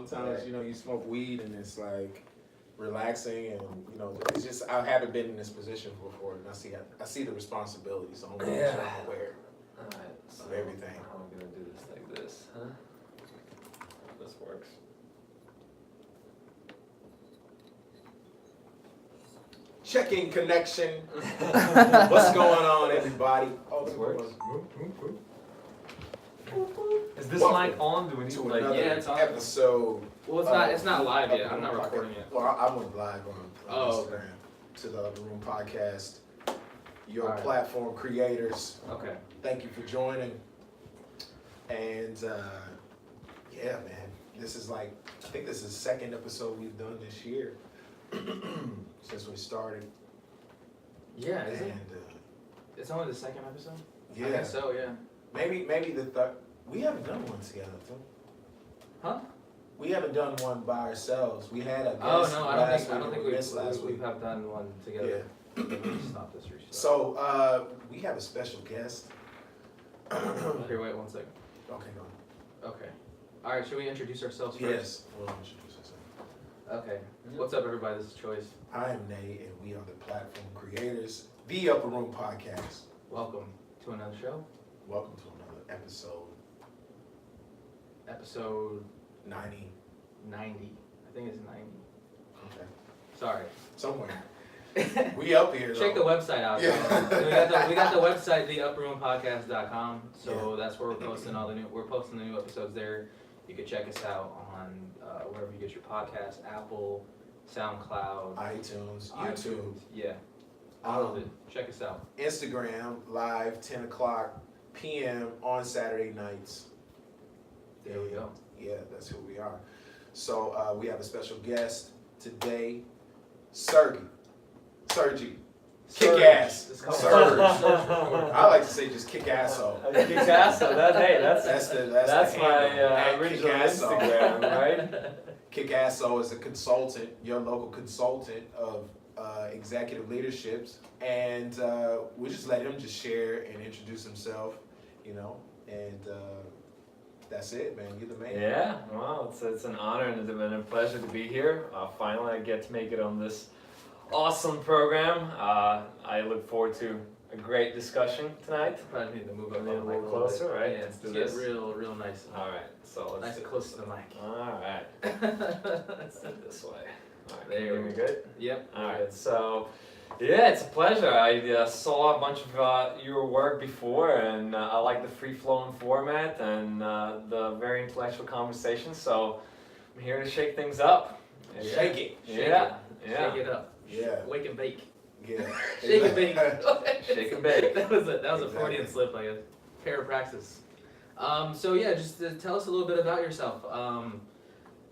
Sometimes, you smoke weed and it's like relaxing and, it's just, I haven't been in this position before and I see the responsibility, so I'm sure I'm aware Alright, so of everything. how am I gonna do this like this, huh? This works. Checking connection. What's going on, everybody? Oh, This works. Is this Welcome mic on? Do we need to like another it's on. episode. Well, it's not live yet. I'm not recording it. Well, I went live on Oh, Instagram to the Upper Room Podcast. Your Alright. platform creators, Okay. thank you for joining. And yeah, man, this is I think this is the second episode we've done this year since we started. Yeah, is it? And It's only the second episode? I yeah, guess so, yeah. maybe the third. We haven't done one together, too. Huh? We haven't done one by ourselves. We had a guest Oh no, I last don't think week, missed last we week. have done one together. Stop this restart. So we have a special guest. Here, wait 1 second. Okay, go on. Okay. All right, should we introduce ourselves first? Yes, we'll introduce ourselves. Okay. What's up, everybody? This is Choice. I am Nate, and we are the platform creators, the Upper Room Podcast. Welcome to another show. Welcome to another episode Episode 90. 90. I think it's 90. Okay, Sorry. somewhere. We up here. Check the though. website out. Yeah. We got the website, theupperroompodcast.com. So that's where we're posting we're posting the new episodes there. You can check us out on wherever you get your podcast, Apple, SoundCloud, iTunes, YouTube, Yeah, all of it. Check us out. Instagram live 10 o'clock p.m. on Saturday nights. There we go. Yeah, that's who we are. So we have a special guest today, Sergi. Kick Surge. ass. It's called Surge. Surge. I like to say just kick ass. Picasso, that's That's the my handle. At original Kickasso. Instagram, right? Kickasso is a consultant, your local consultant of executive leaderships, and we just let him just share and introduce himself, and that's it, man. You're the man. Yeah, well, it's an honor and a pleasure to be here. Finally, I get to make it on this awesome program. I look forward to a great discussion tonight. Probably need to move up A on the little mic a little closer, bit. right? Yeah, Let's do get this. real nice. All right, so let's Nice do and close this. to the mic. All right, let's do it this way. All right, There can you hear we me go. good? Yep. All right, so yeah, it's a pleasure. I saw a bunch of your work before, and I like the free-flowing format and the very intellectual conversation. So I'm here to shake things up. Shake it. Yeah, yeah. Shake it up. Yeah. Wake and bake. Yeah. Shake and bake. Shake and bake. That was a Exactly. Freudian slip, I guess. Parapraxis. So yeah, just tell us a little bit about yourself.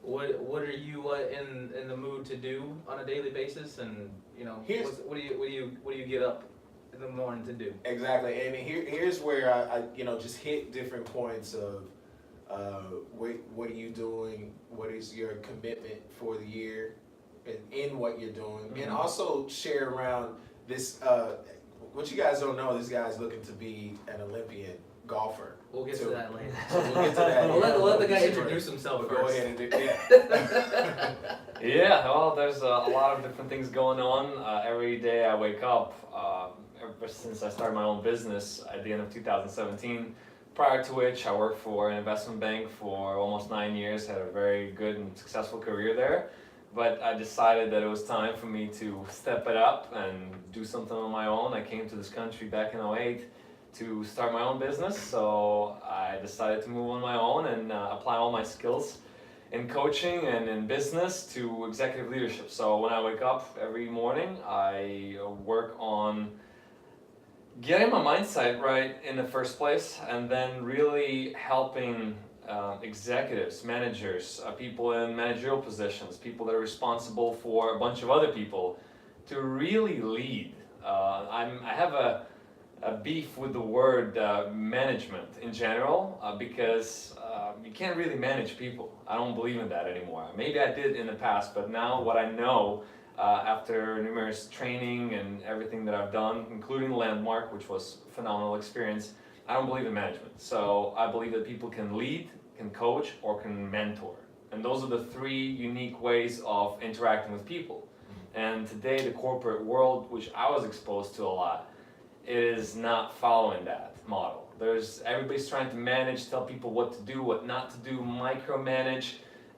What are you in the mood to do on a daily basis, and Here's- what do you get up in the morning to do? Exactly, and here's where I just hit different points of what are you doing, what is your commitment for the year, and in what you're doing, and also share around this. What you guys don't know, this guy's looking to be an Olympian golfer. We'll get to So- that later. So we'll get to that. We'll let the guy Sure. introduce himself But first. go ahead and do yeah. Yeah, well, there's a lot of different things going on. Every day I wake up, ever since I started my own business at the end of 2017, prior to which I worked for an investment bank for almost 9 years, had a very good and successful career there. But I decided that it was time for me to step it up and do something on my own. I came to this country back in '08 to start my own business, so I decided to move on my own and apply all my skills in coaching and in business to executive leadership. So when I wake up every morning, I work on getting my mindset right in the first place, and then really helping executives, managers, people in managerial positions, people that are responsible for a bunch of other people, to really lead. I have a beef with the word management in general because you can't really manage people. I don't believe in that anymore. Maybe I did in the past, but now what I know after numerous training and everything that I've done, including Landmark, which was a phenomenal experience, I don't believe in management. So I believe that people can lead, can coach, or can mentor. And those are the three unique ways of interacting with people. And today, the corporate world, which I was exposed to a lot, is not following that model. Everybody's trying to manage, tell people what to do, what not to do, micromanage,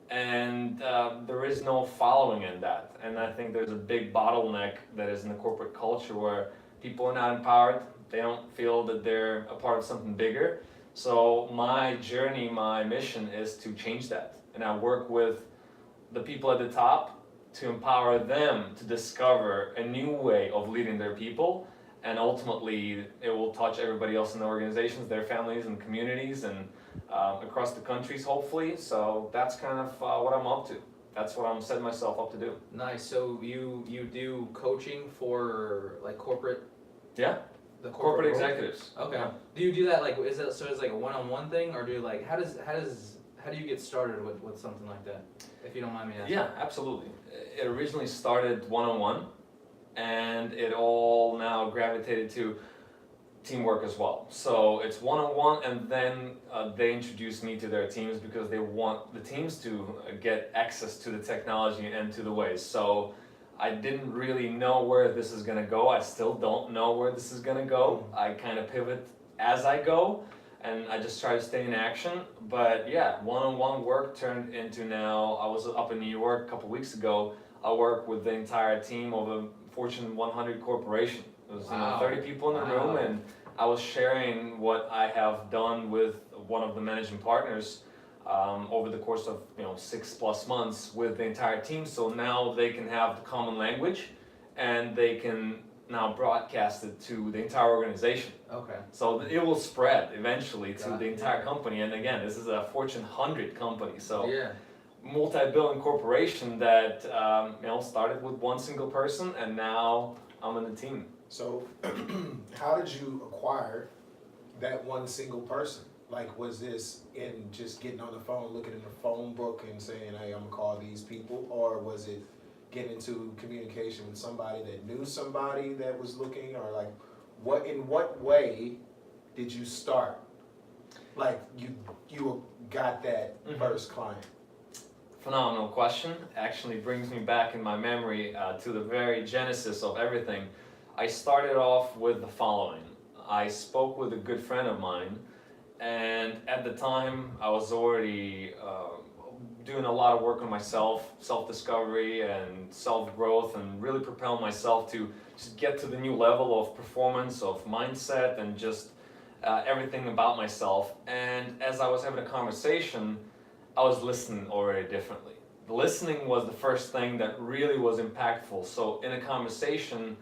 and there is no following in that. And I think there's a big bottleneck that is in the corporate culture where people are not empowered, they don't feel that they're a part of something bigger. So my journey, my mission is to change that. And I work with the people at the top to empower them to discover a new way of leading their people, and ultimately it will touch everybody else in the organizations, their families and communities, and across the countries hopefully. So that's kind of what I'm up to. That's what I'm setting myself up to do. Nice. So you do coaching for like corporate? Yeah. The Corporate world? executives. Okay. Yeah. Do you do that like is it so it's like a one-on-one thing, or do you like how do you get started with something like that? If you don't mind me asking. Yeah, absolutely. It originally started one-on-one, and it all now gravitated to teamwork as well. So it's one-on-one, and then they introduce me to their teams because they want the teams to get access to the technology and to the ways. So I didn't really know where this is gonna go. I still don't know where this is gonna go. I kind of pivot as I go, and I just try to stay in action. But yeah, one-on-one work turned into now, I was up in New York a couple weeks ago. I work with the entire team of a Fortune 100 corporation. It was Wow. 30 people in the room, Wow. and I was sharing what I have done with one of the managing partners over the course of 6+ months with the entire team. So now they can have the common language, and they can now broadcast it to the entire organization. Okay. So it will spread eventually to Got the it. entire company. And again, this is a Fortune 100 company, so Yeah. multi-billion corporation that started with one single person, and now I'm in the team. So, how did you acquire that one single person? Like, was this in just getting on the phone, looking in the phone book and saying, hey, I'm gonna call these people? Or was it getting into communication with somebody that knew somebody that was looking? Or like, in what way did you start? Like, you got that Mhm. first client? Phenomenal question. Actually brings me back in my memory to the very genesis of everything. I started off with the following. I spoke with a good friend of mine, and at the time I was already doing a lot of work on myself, self-discovery and self-growth, and really propel myself to just get to the new level of performance, of mindset, and just everything about myself. And as I was having a conversation, I was listening already differently. The listening was the first thing that really was impactful. So in a conversation,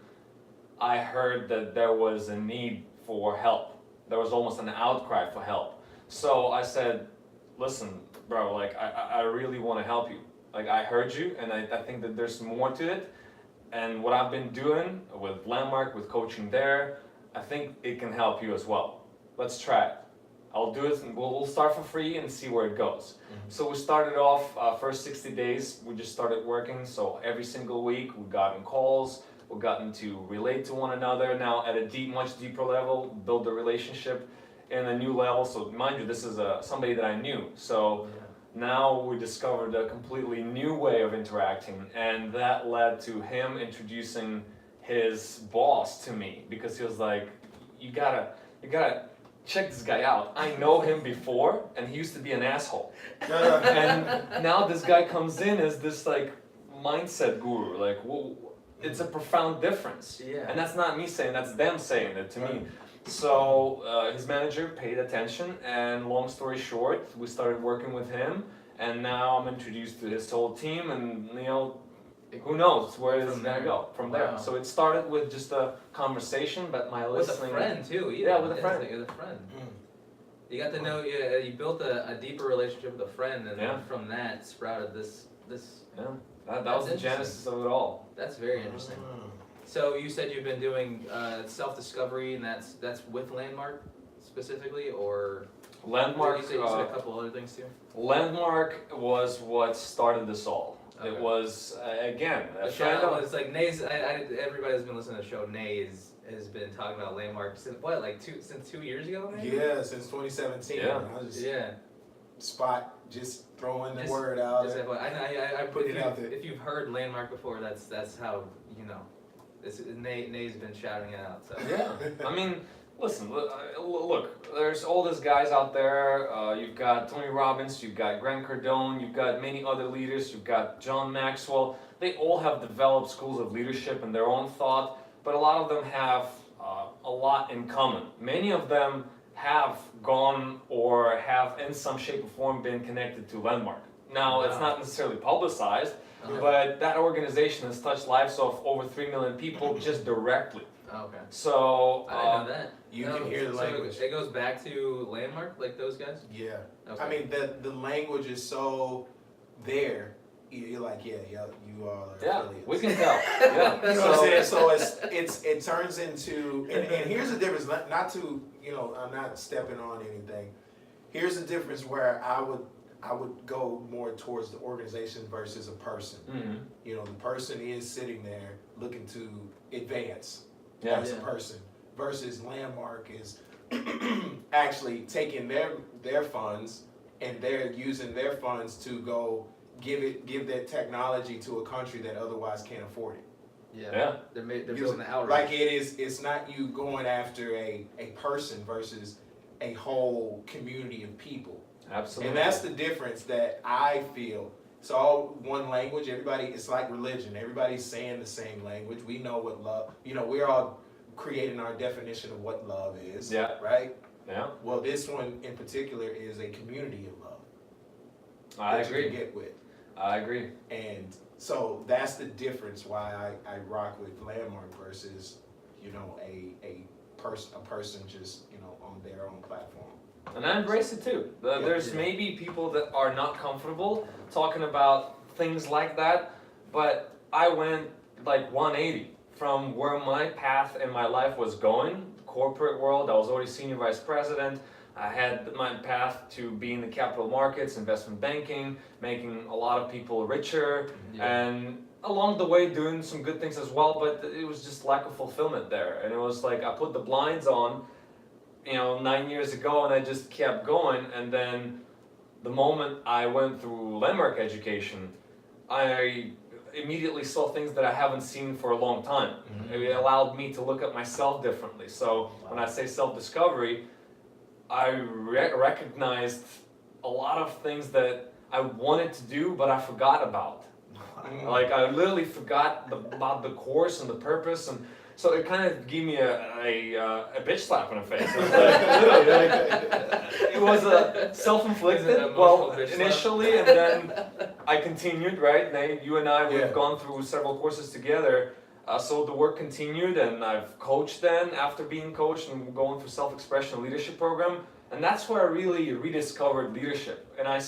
I heard that there was a need for help. There was almost an outcry for help. So I said, listen, bro, like I really want to help you. Like I heard you, and I think that there's more to it. And what I've been doing with Landmark, with coaching there, I think it can help you as well. Let's try it. I'll do it, and we'll start for free and see where it goes. Mhm. So we started off, first 60 days, we just started working. So every single week, we got in calls, we gotten to relate to one another. Now at a much deeper level, build the relationship in a new level. So mind you, this is somebody that I knew. So now we discovered a completely new way of interacting, and that led to him introducing his boss to me, because he was like, you gotta check this guy out. I know him before, and he used to be an asshole. And now this guy comes in as this like mindset guru. Like, whoa, it's a profound difference. Yeah. And that's not me saying, that's them saying it to me. So his manager paid attention, and long story short, we started working with him, and now I'm introduced to his whole team, and who knows where it's From gonna there. go from Wow. there. So it started with just a conversation, but my With a listening. friend too. Either. Yeah, with a friend. With a friend. Mm. You got to know. You built a deeper relationship with a friend, and Yeah. then from that sprouted this. Yeah, that That's was the interesting. genesis of it all. That's very interesting. Mm. So you said you've been doing self-discovery, and that's with Landmark specifically, or Landmark. You said a couple other things too. Landmark was what started this all. Okay. It was again a The friend show of is like Nay's. Everybody has been listening to the show. Nay has been talking about Landmark since what, like since 2 years ago? Maybe? Yeah, since 2017. Yeah. I just Yeah. spot just throwing the Just- word out. Just there. I Put it out there. If you've heard Landmark before, that's how you know. Nay's been shouting it out. So Yeah, I mean, listen, look, there's all these guys out there. You've got Tony Robbins, you've got Grant Cardone, you've got many other leaders, you've got John Maxwell. They all have developed schools of leadership and their own thought, but a lot of them have a lot in common. Many of them have gone or have in some shape or form been connected to Landmark. Now, it's not necessarily publicized, but that organization has touched lives of over 3 million people just directly. Okay. So, I didn't know that. You No, can hear the so language. It goes back to Landmark, like those guys. Yeah. Okay. I mean, the language is so there. You're like, yeah, you all are yeah, affiliates. we can tell. Yeah. You know what I'm So, saying? So it turns into, and here's the difference. Not to, I'm not stepping on anything. Here's the difference where I would go more towards the organization versus a person. mhm. The person is sitting there looking to advance Yeah. as a person versus Landmark is actually taking their funds and they're using their funds to go give that technology to a country that otherwise can't afford it. Yeah. They're You- building the outreach. Like it's not you going after a person versus a whole community of people. Absolutely. And that's the difference that I feel. It's all one language. It's like religion. Everybody's saying the same language. We know what love, we're all creating our definition of what love is. Yeah. Right? Yeah, Well, this one in particular is a community of love. I that you agree. can get with. I agree. And so that's the difference why I rock with Landmark versus, a person just, on their own platform. And I embrace it too. There's maybe people that are not comfortable talking about things like that, but I went like 180 from where my path in my life was going, corporate world. I was already senior vice president. I had my path to be in the capital markets, investment banking, making a lot of people richer, and along the way doing some good things as well, but it was just lack of fulfillment there. And it was like I put the blinds on, 9 years ago, and I just kept going. And then the moment I went through Landmark education, I immediately saw things that I haven't seen for a long time. It allowed me to look at myself differently. So when I say self-discovery, I recognized a lot of things that I wanted to do, but I forgot about. Like I literally forgot about the course and the purpose, and so it kind of gave me a bitch slap in the face. It was it was a self-inflicted. Is it an Well, emotional bitch slap? initially, and then I continued. Right, Nate, you and I, we've Yeah. gone through several courses together. So the work continued, and I've coached then after being coached and going through self-expression leadership program, and that's where I really rediscovered leadership. And I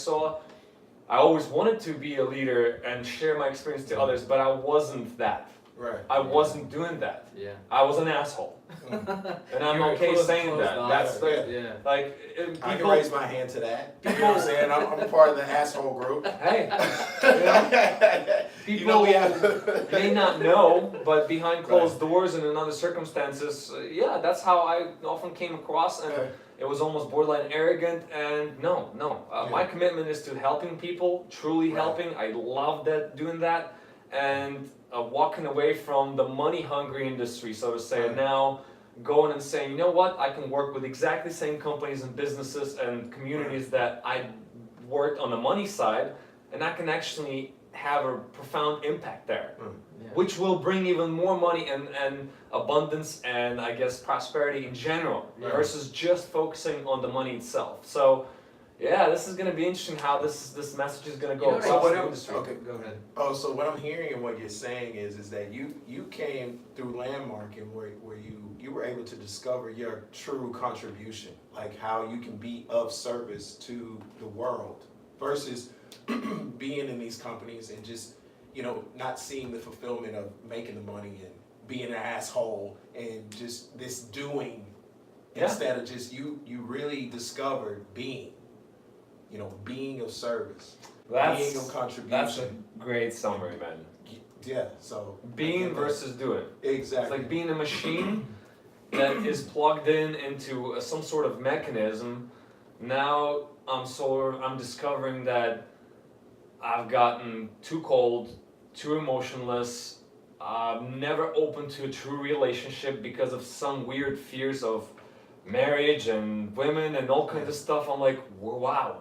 always wanted to be a leader and share my experience to others, but I wasn't that. Right. I wasn't doing that. Yeah. I was an asshole, and I'm You were okay close- saying close that. off. That's the Yeah. like I can people. raise my hand to that. You know what I'm saying? I'm a part of the asshole group. Hey, People we have. may not know, but behind closed doors and in other circumstances, yeah, that's how I often came across, and it was almost borderline arrogant. And no, my commitment is to helping people, truly Right. helping. I love doing that, and walking away from the money-hungry industry, so to say, and Right. now going and saying, you know what, I can work with exactly the same companies and businesses and communities that I worked on the money side, and I can actually have a profound impact there, Yeah. which will bring even more money and abundance and I guess prosperity in general, Yeah. versus just focusing on the money itself. So yeah, this is going to be interesting how this message is going to go You know across what the I- industry. Okay. Go ahead. Oh, so what I'm hearing and what you're saying is that you came through Landmark and where you were able to discover your true contribution, like how you can be of service to the world versus being in these companies and just not seeing the fulfillment of making the money and being an asshole and just this doing Yeah. instead of just you really discovered being of service, being of contribution. That's a great summary, man. Yeah, so Being versus doing. It's exactly. like being a machine that is plugged into some sort of mechanism. Now I'm discovering that I've gotten too cold, too emotionless, never open to a true relationship because of some weird fears of marriage and women and all kinds of stuff. I'm like, wow,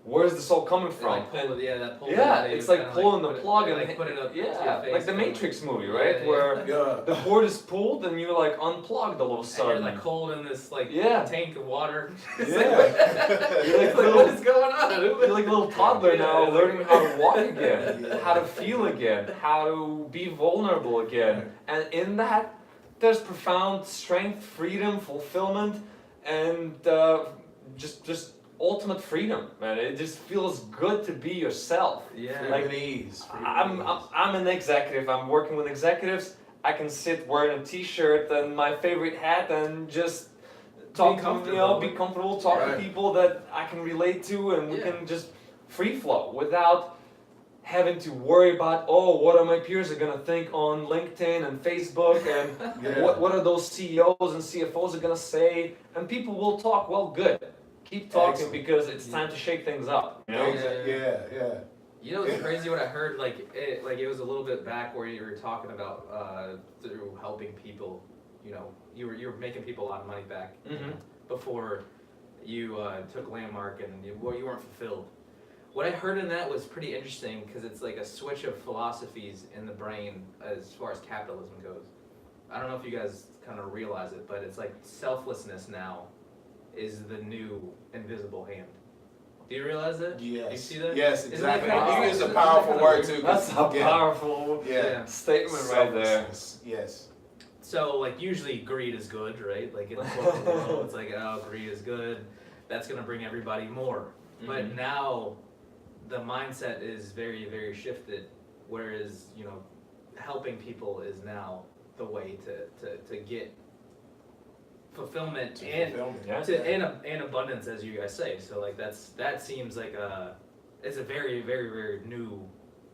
where's this all coming from? Like pull, that pull. Yeah, it's like pulling the plug and like put it up. to yeah, your face like the kinda Matrix movie, right? Yeah, Where Yeah. the cord is pulled and you're like unplugged all of a And sudden. you're like cold in this like Yeah. tank of water. It's Yeah. like, You're like it's like, little- what is going on? You're like a little toddler now, Yeah. learning how to walk again, Yeah. how to feel again, how to be vulnerable again. And in that, there's profound strength, freedom, fulfillment, and just ultimate freedom, man. It just feels good to be yourself. Yeah. Like, Freedom and ease. Freedom I'm and ease. I'm an executive. I'm working with executives. I can sit wearing a t-shirt and my favorite hat and just talk to comfortable. be comfortable, talk Right. to people that I can relate to, and we Yeah. can just free flow without having to worry about, oh, what are my peers are gonna think on LinkedIn and Facebook, and Yeah. what are those CEOs and CFOs are gonna say, and people will talk. Well, good. Keep talking Excellent. because it's time to shake things up. You know? Yeah. You know, it's crazy what I heard. Like it was a little bit back where you were talking about through helping people. You know, you were making people a lot of money back Mhm. before you took Landmark and you weren't fulfilled. What I heard in that was pretty interesting because it's like a switch of philosophies in the brain as far as capitalism goes. I don't know if you guys kind of realize it, but it's like selflessness now is the new invisible hand. Do you realize that? Yes. You see that? Yes, Isn't that exactly. kinda- You use a isn't that powerful kinda word weird? too. 'cause- That's a yeah. powerful Yeah. statement right there. Selflessness. Yes. So like usually greed is good, right? Like in the corporate world, it's like, oh, greed is good. That's gonna bring everybody more. But Mhm. now the mindset is very, very shifted. Whereas, you know, helping people is now the way to get fulfillment To and fulfillment. Yeah. and abundance, as you guys say. So like that seems like it's a very, very, very new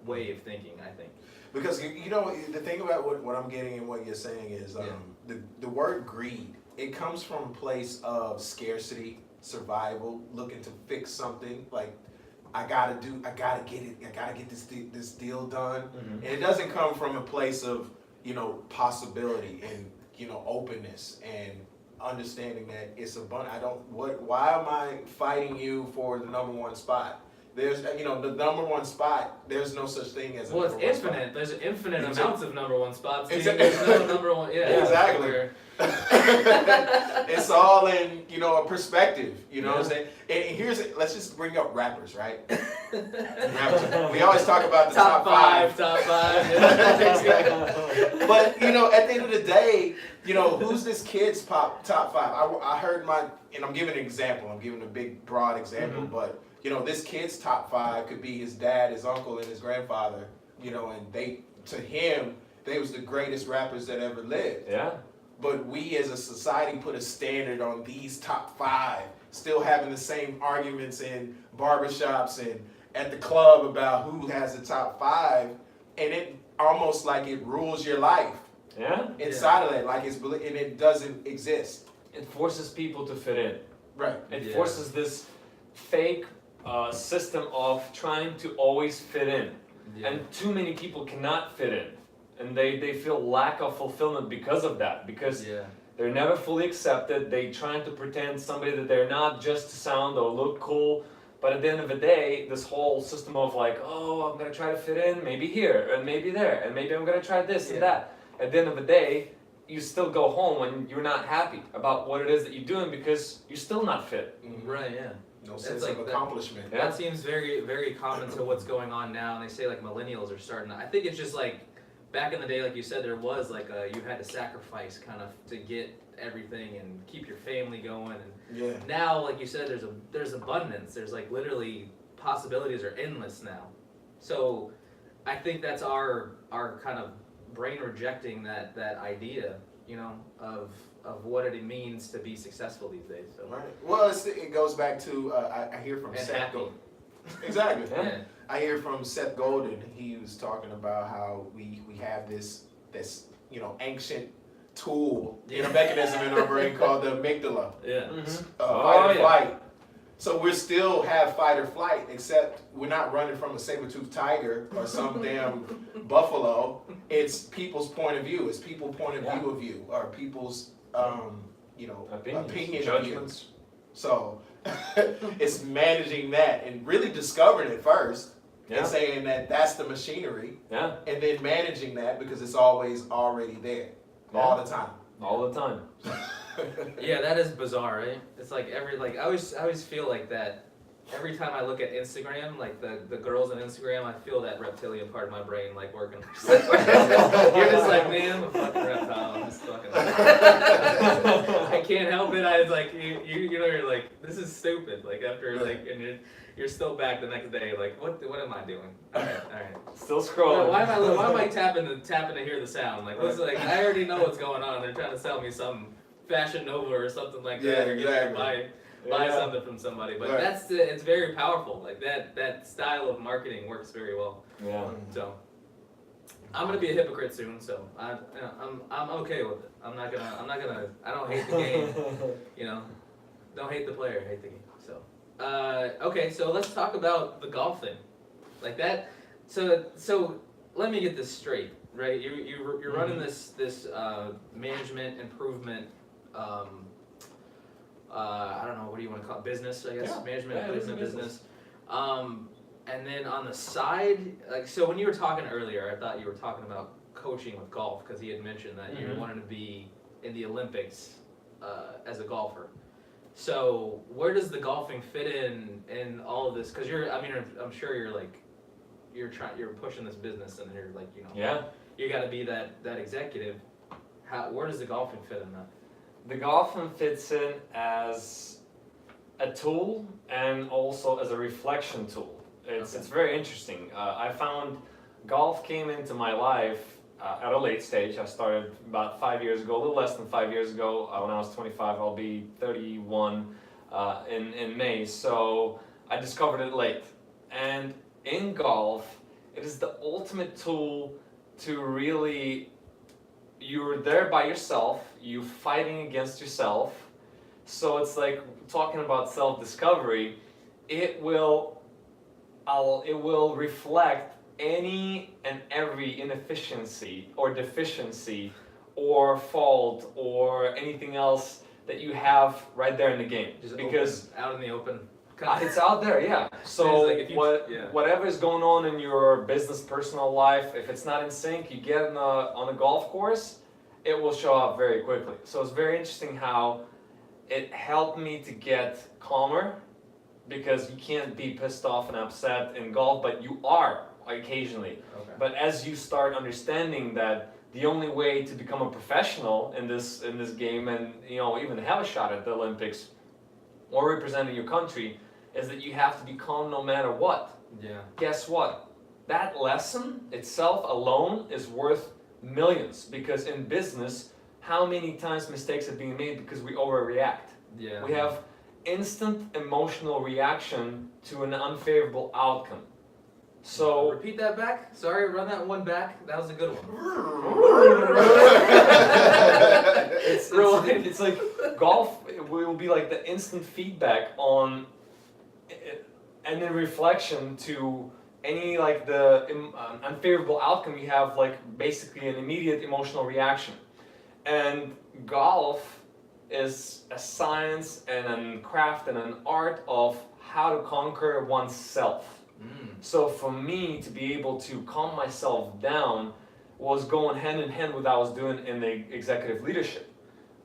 way of thinking, I think. Because you know the thing about what I'm getting and what you're saying is the word greed. It comes from a place of scarcity, survival, looking to fix something. Like I gotta get this deal done. Mhm. And it doesn't come from a place of possibility and openness and understanding that it's why am I fighting you for the number one spot? There's the number one spot. There's no such thing as a Well, it's number one spot. infinite. There's infinite Exactly. amounts of number one spots. Exactly. There's no number one. Yeah, Exactly. Where- It's all in a perspective. You know what I'm Yeah. saying? And let's just bring up rappers, right? Rappers. We always talk about the top five. Top five. Yeah. Exactly. But at the end of the day, who's this kid's top five? I heard and I'm giving an example. I'm giving a big broad example, Mhm. but this kid's top five could be his dad, his uncle, and his grandfather. And to him, they was the greatest rappers that ever lived. Yeah. But we as a society put a standard on these top five, still having the same arguments in barbershops and at the club about who has the top five, and it almost like it rules your life Yeah. inside of that, like and it doesn't exist. It forces people to fit in. Right. It Yeah. forces this fake system of trying to always fit in. Yeah. And too many people cannot fit in. And they feel lack of fulfillment because of that. Because Yeah. they're never fully accepted. They trying to pretend somebody that they're not just to sound or look cool. But at the end of the day, this whole system of like, oh, I'm gonna try to fit in, maybe here and maybe there, and maybe I'm gonna try this and Yeah. that. At the end of the day, you still go home and you're not happy about what it is that you're doing because you're still not fit. Right. Yeah. No It's sense like of that- accomplishment. Yeah. That seems very, very common to what's going on now. And they say like millennials are starting to, I think it's just like back in the day, like you said, there was like you had to sacrifice kind of to get everything and keep your family going. And Yeah. now, like you said, there's abundance. There's like literally possibilities are endless now. So I think that's our kind of brain rejecting that idea, of what it means to be successful these days. So Right. Well, it goes back to I hear from and Seth happy. Golden. Exactly. Yeah. Yeah. I hear from Seth Golden. He was talking about how we have this ancient tool in a mechanism in our brain called the amygdala. Yeah. Mhm. Fight or yeah. flight. So we still have fight or flight, except we're not running from a saber-toothed tiger or some damn buffalo. It's people's point of view. It's people's point of view of you, or people's, opinion of you. judgments. So it's managing that and really discovering it first Yeah. and saying that that's the machinery, Yeah, and then managing that because it's always already there all the time. all the time. Yeah, that is bizarre, right? It's like I always feel like that every time I look at Instagram, like the girls on Instagram, I feel that reptilian part of my brain like working. You're just like, man, I'm a fucking reptile. I'm just fucking. I can't help it. I was like, you're like, this is stupid. Like after like, and you're still back the next day. Like, what am I doing? All right. Still scrolling. Why am I tapping to hear the sound? Like, what's like? I already know what's going on. They're trying to sell me some Fashion Nova or something like that. Yeah, Or get me to exactly. buy Yeah. something from somebody. But Right. it's very powerful. Like that style of marketing works very well. Yeah. So I'm gonna be a hypocrite soon. So I'm okay with it. I'm not gonna. I don't hate the game. You know, don't hate the player, hate the game. So okay. So let's talk about the golf thing. Like that. So let me get this straight. Right, you're running this management improvement. I don't know, what do you want to call it? Business, I guess. Yeah. Management Yeah, it is a improvement business. And then on the side, like, so when you were talking earlier, I thought you were talking about coaching with golf because he had mentioned that you Mhm. wanted to be in the Olympics as a golfer. So where does the golfing fit in all of this? Because I'm sure you're pushing this business and you're like, Yeah. you got to be that executive. Where does the golfing fit in that? The golfing fits in as a tool and also as a reflection tool. It's very interesting. I found golf came into my life at a late stage. I started about 5 years ago, a little less than 5 years ago. When I was 25, I'll be 31 in May. So I discovered it late. And in golf, it is the ultimate tool to really, you're there by yourself, you fighting against yourself. So it's like talking about self-discovery. It will reflect any and every inefficiency or deficiency or fault or anything else that you have right there in the game. Just Because out in the open. it's out there, yeah. So It's like whatever is going on in your business, personal life, if it's not in sync, you get on a golf course, it will show up very quickly. So it's very interesting how it helped me to get calmer, because you can't be pissed off and upset in golf, but you are occasionally. Okay. But as you start understanding that the only way to become a professional in this game and even have a shot at the Olympics or representing your country is that you have to be calm no matter what. Yeah. Guess what? That lesson itself alone is worth millions, because in business, how many times mistakes are being made because we overreact? Yeah. We have instant emotional reaction to an unfavorable outcome. So repeat that back. Sorry, run that one back. That was a good one. it's like golf will be like the instant feedback on and then reflection to any like the unfavorable outcome. You have like basically an immediate emotional reaction. And golf is a science and a craft and an art of how to conquer oneself. So for me to be able to calm myself down was going hand in hand with what I was doing in the executive leadership.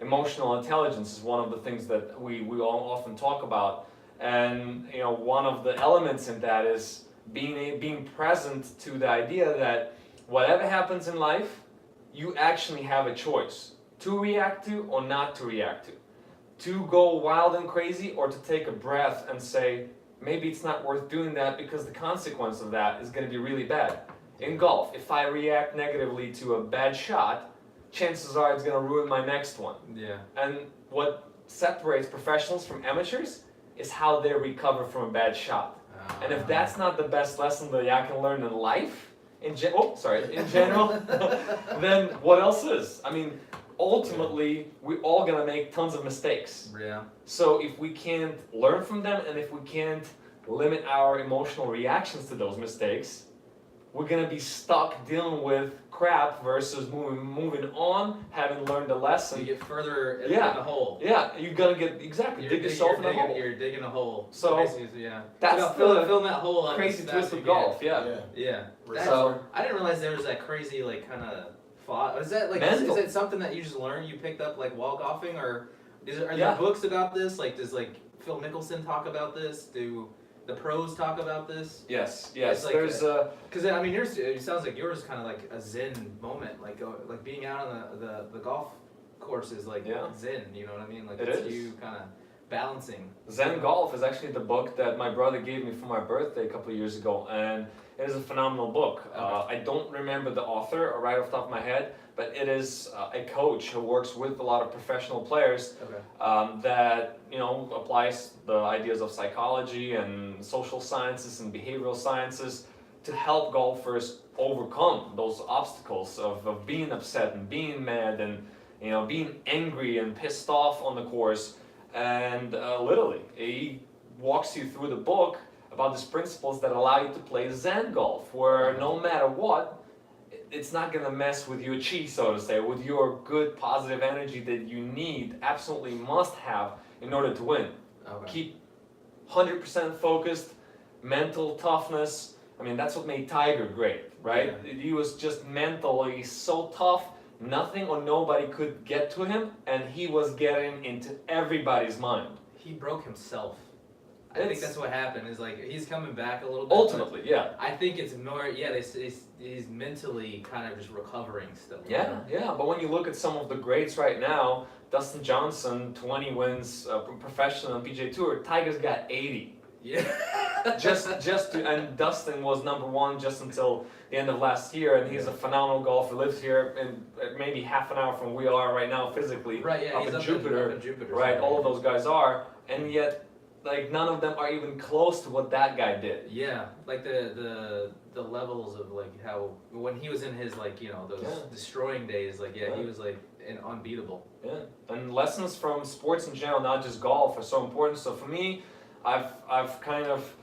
Emotional intelligence is one of the things that we all often talk about, and one of the elements in that is being present to the idea that whatever happens in life, you actually have a choice to react to or not to react to go wild and crazy, or to take a breath and say, maybe it's not worth doing that because the consequence of that is going to be really bad. In golf, if I react negatively to a bad shot, chances are it's going to ruin my next one. Yeah. And what separates professionals from amateurs is how they recover from a bad shot. And if that's not the best lesson that I can learn in life, in general, then what else is? I mean, ultimately we're all gonna make tons of mistakes. Yeah. So if we can't learn from them and if we can't limit our emotional reactions to those mistakes, we're gonna be stuck dealing with crap versus moving on, having learned a So lesson. you get further in Yeah. the hole. Yeah, you're gonna get exactly dig yourself in a hole. You're digging a hole. So, basically, yeah. that's So fill the that hole up crazy as twist fast of as you golf. Yeah. Yeah. can. Yeah. That's- So I didn't realize there was that crazy like kind of thought. Is that like is Mental. it something that you just learned? You picked up like while golfing, or are Yeah. there books about this? Like does like Phil Mickelson talk about this? Do the pros talk about this? yes, It's like there's a Because I mean, yours it sounds like yours kind of like a zen moment, like being out on the golf course is like Yeah. zen. You know what I mean? Like It it's is. you kind of balancing. Zen Golf is actually the book that my brother gave me for my birthday a couple of years ago, and it is a phenomenal book. I don't remember the author right off the top of my head, but it is a coach who works with a lot of professional players Okay. that applies the ideas of psychology and social sciences and behavioral sciences to help golfers overcome those obstacles of being upset and being mad and being angry and pissed off on the course. And literally, he walks you through the book about these principles that allow you to play Zen golf, where no matter what, it's not gonna mess with your chi, so to say, with your good positive energy that you need, absolutely must have in order to win. Okay. Keep 100% focused, mental toughness. I mean, that's what made Tiger great, right? He was just mentally so tough, nothing or nobody could get to him, and he was getting into everybody's mind. He broke himself. I think It's- that's what happened. Is like he's coming back a little bit. Ultimately, yeah. but I think it's more. Yeah, he's mentally kind of just recovering still. you Yeah, know? yeah, but when you look at some of the greats right now, Dustin Johnson, 20 wins professional on PGA Tour, Tiger's got 80. Yeah. And Dustin was number one just until the end of last year, and he's a phenomenal golfer. Lives here, and maybe half an hour from where we are right now physically. Right. Yeah. Up He's in up Jupiter, In Jupiter. Right, all of those guys are, and yet, like none of them are even close to what that guy did. Yeah, like the levels of like how when he was in his like those Yeah. destroying days, like he Yeah. was like unbeatable. Yeah, and lessons from sports in general, not just golf, are so important. So for me, I've kind of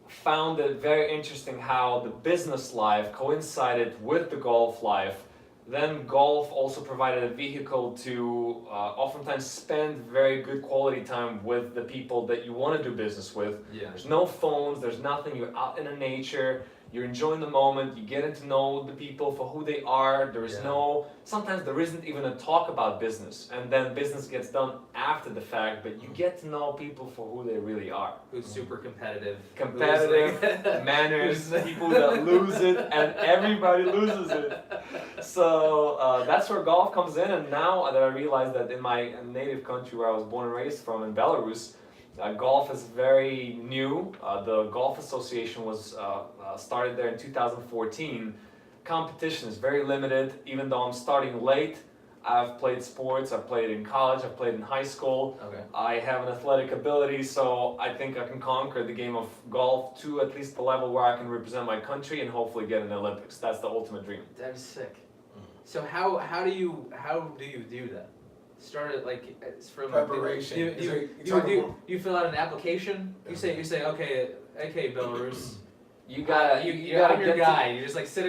found it very interesting how the business life coincided with the golf life. Then golf also provided a vehicle to oftentimes spend very good quality time with the people that you want to do business with. Yeah. There's no phones, there's nothing, you're out in the nature, you're enjoying the moment, you're getting to know the people for who they are, there's Yeah. sometimes there isn't even a talk about business, and then business gets done after the fact, but you get to know people for who they really are. Who's super competitive. Competitive, who's like- manners, people that lose it, and everybody loses it. So that's where golf comes in, and now that I realize that in my native country where I was born and raised from, in Belarus, golf is very new. The Golf Association was started there in 2014. Competition is very limited, even though I'm starting late. I've played sports, I've played in college, I've played in high school. Okay. I have an athletic ability, so I think I can conquer the game of golf to at least the level where I can represent my country and hopefully get in the Olympics. That's the ultimate dream. That is sick. So how do you do that? Start it like it's from Preparation. Do Is it- you fill out an application? You say okay Belarus. You gotta I'm get your to- guy. You just like sit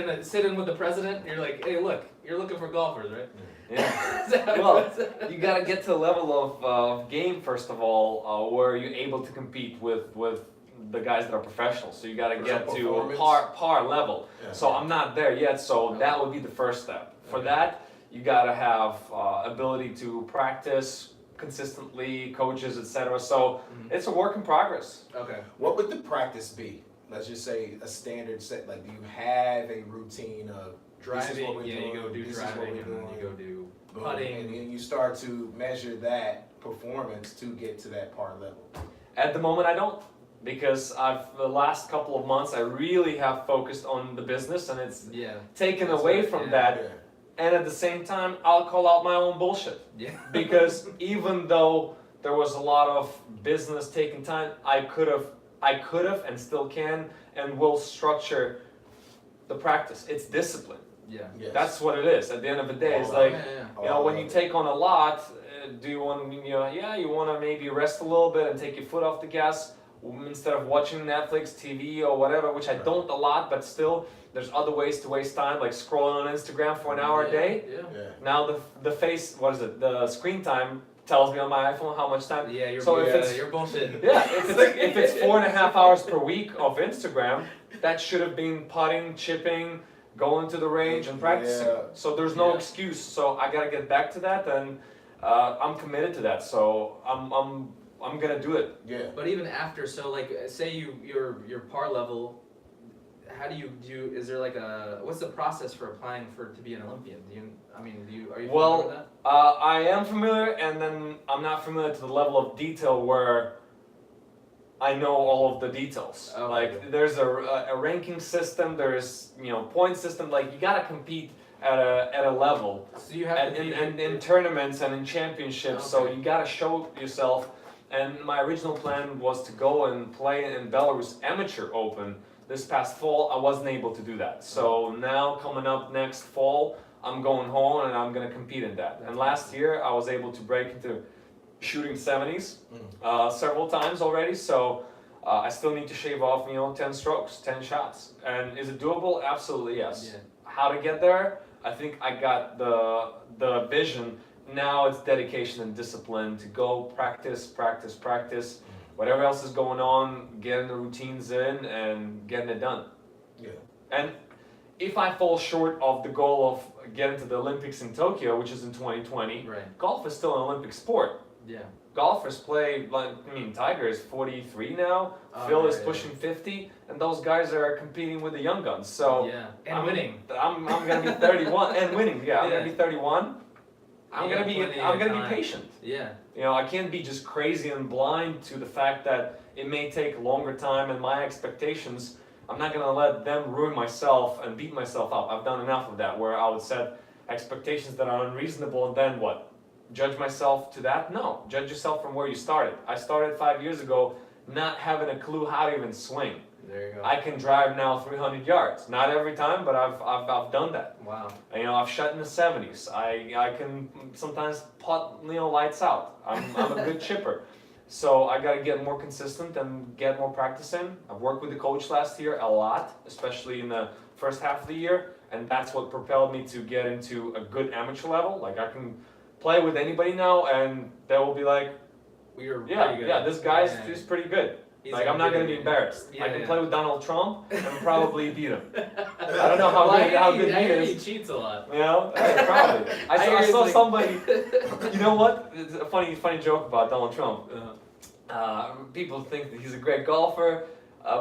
in with the president. And you're like, hey, look, you're looking for golfers, right? Yeah. Is that how it Well, goes? you gotta get to the level of game first of all, where you're able to compete with the guys that are professionals. So you gotta For get some to a performance. par level. Yeah. So I'm not there yet. So that would be the first step. For Okay. that, you gotta have ability to practice consistently, coaches, etc. So it's a work in progress. Okay. What would the practice be? Let's just say a standard set. Like, do you have a routine of this is what Driving, we're yeah, doing, you go do this is what driving, we're and then doing, you go do boom, putting. and then you start to measure that performance to get to that par level. At the moment, I don't, because the last couple of months I really have focused on the business, and it's Yeah. taken That's away what- from yeah. that. Yeah. And at the same time, I'll call out my own bullshit. Yeah. Because even though there was a lot of business taking time, I could have and still can and will structure the practice. It's discipline. Yeah. Yes. That's what it is. At the end of the day, it's All like, Yeah. you know, when you take on a lot, do you want, you know, yeah, you want to maybe rest a little bit and take your foot off the gas instead of watching Netflix, TV, or whatever, which I don't a lot, but still, there's other ways to waste time, like scrolling on Instagram for an hour a day. Yeah. Yeah. Now the screen time tells me on my iPhone how much time. Yeah, So if it's- you're bullshitting. Yeah, if it's 4.5 hours per week of Instagram, that should have been putting, chipping, going to the range and practicing. Yeah. So there's no Yeah. excuse. So I gotta get back to that, and I'm committed to that. So I'm gonna do it. Yeah. But even after, so like, say your par level, how do you do? Is there like what's the process for applying to be an Olympian? Are you familiar with that? I am familiar, and then I'm not familiar to the level of detail where I know all of the details. Okay. Like there's a ranking system, there's point system. Like you gotta compete at a level, So you have and to in tournaments and in championships. So Okay. you gotta show yourself. And my original plan was to go and play in Belarus Amateur Open this past fall. I wasn't able to do that. So now coming up next fall, I'm going home and I'm gonna compete in that. And last year I was able to break into shooting 70s several times already. So I still need to shave off 10 strokes, 10 shots. And is it doable? Absolutely yes. Yeah. How to get there? I think I got the vision. Now it's dedication and discipline to go practice. Whatever else is going on, getting the routines in and getting it done. Yeah. And if I fall short of the goal of getting to the Olympics in Tokyo, which is in 2020, Right. golf is still an Olympic sport. Yeah. Golfers play, Tiger is 43 now, Oh, Phil yeah, is yeah. pushing 50, and those guys are competing with the young guns. So Yeah. And I'm- winning. I'm gonna be 31 and winning. Yeah, I'm Yeah. gonna be 31. I'm Yeah, gonna be plenty I'm of gonna time. be patient. Yeah. I can't be just crazy and blind to the fact that it may take longer time and my expectations. I'm not gonna let them ruin myself and beat myself up. I've done enough of that where I would set expectations that are unreasonable and then what? Judge myself to that? No. Judge yourself from where you started. I started 5 years ago not having a clue how to even swing. There you go. I can drive now 300 yards. Not every time, but I've done that. Wow. And, I've shot in the 70s. I can sometimes putt, lights out. I'm a good chipper. So I got to get more consistent and get more practice in. I've worked with the coach last year a lot, especially in the first half of the year, and that's what propelled me to get into a good amateur level. Like I can play with anybody now, and they will be like, You're pretty yeah, good. yeah, this guy's Yeah. he's pretty good. He's Like a I'm not good gonna be dude. embarrassed. Yeah, I can yeah. play with Donald Trump and probably beat him. I don't know how Well, good- how good I he hear is. he cheats a lot. Probably. I hear saw he's like- somebody. You know what? It's a funny joke about Donald Trump. People think that he's a great golfer.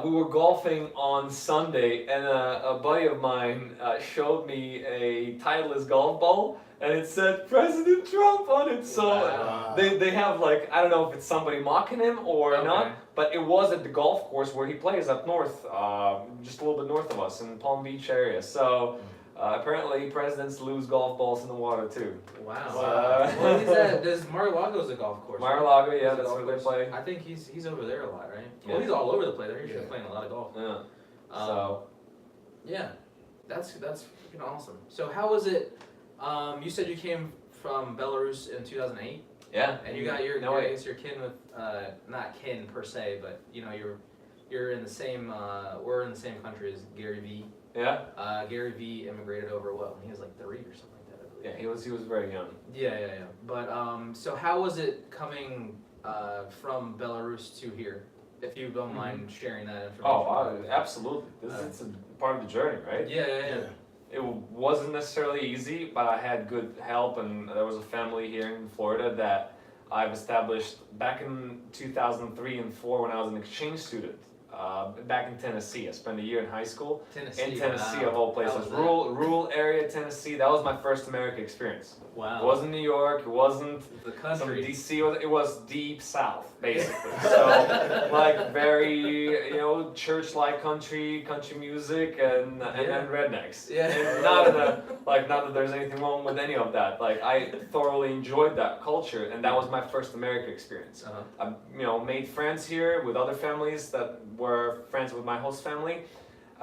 We were golfing on Sunday, and a buddy of mine showed me a Titleist golf ball, and it said President Trump on it. So Wow. they have like, I don't know if it's somebody mocking him or Okay. not, but it was at the golf course where he plays up north, just a little bit north of us in Palm Beach area. So apparently presidents lose golf balls in the water too. Wow. Wow. Well, there's Mar-a-Lago's a golf course. right? Mar-a-Lago, yeah, There's a that's golf where they course. play. I think he's over there a lot, right? Yeah. Well, he's all over the place. He's Yeah. playing a lot of golf. Yeah. Um, So Yeah, that's freaking awesome. So how was it? You said you came from Belarus in 2008, yeah, and you got your no I way. guess your kin with not kin per se, but you're in the same we're in the same country as Gary Vee. Yeah, Gary Vee immigrated over when he was like 3 or something like that, I believe. yeah, he was very young. Yeah. But so how was it coming from Belarus to here? If you don't mind sharing that information. Oh, absolutely. It's a part of the journey, right? Yeah. It wasn't necessarily easy, but I had good help, and there was a family here in Florida that I've established back in 2003 and 4 when I was an exchange student. Back in Tennessee, I spent a year in high school Tennessee. in Tennessee wow. of all How places, was that? rural area Tennessee. That was my first American experience. Wow. It wasn't New York. It wasn't the some country. DC. It was deep south, basically. So like very church-like country music and then rednecks. Yeah. And not that there's anything wrong with any of that. Like I thoroughly enjoyed that culture, and that was my first American experience. Uh-huh. I made friends here with other families that were friends with my host family.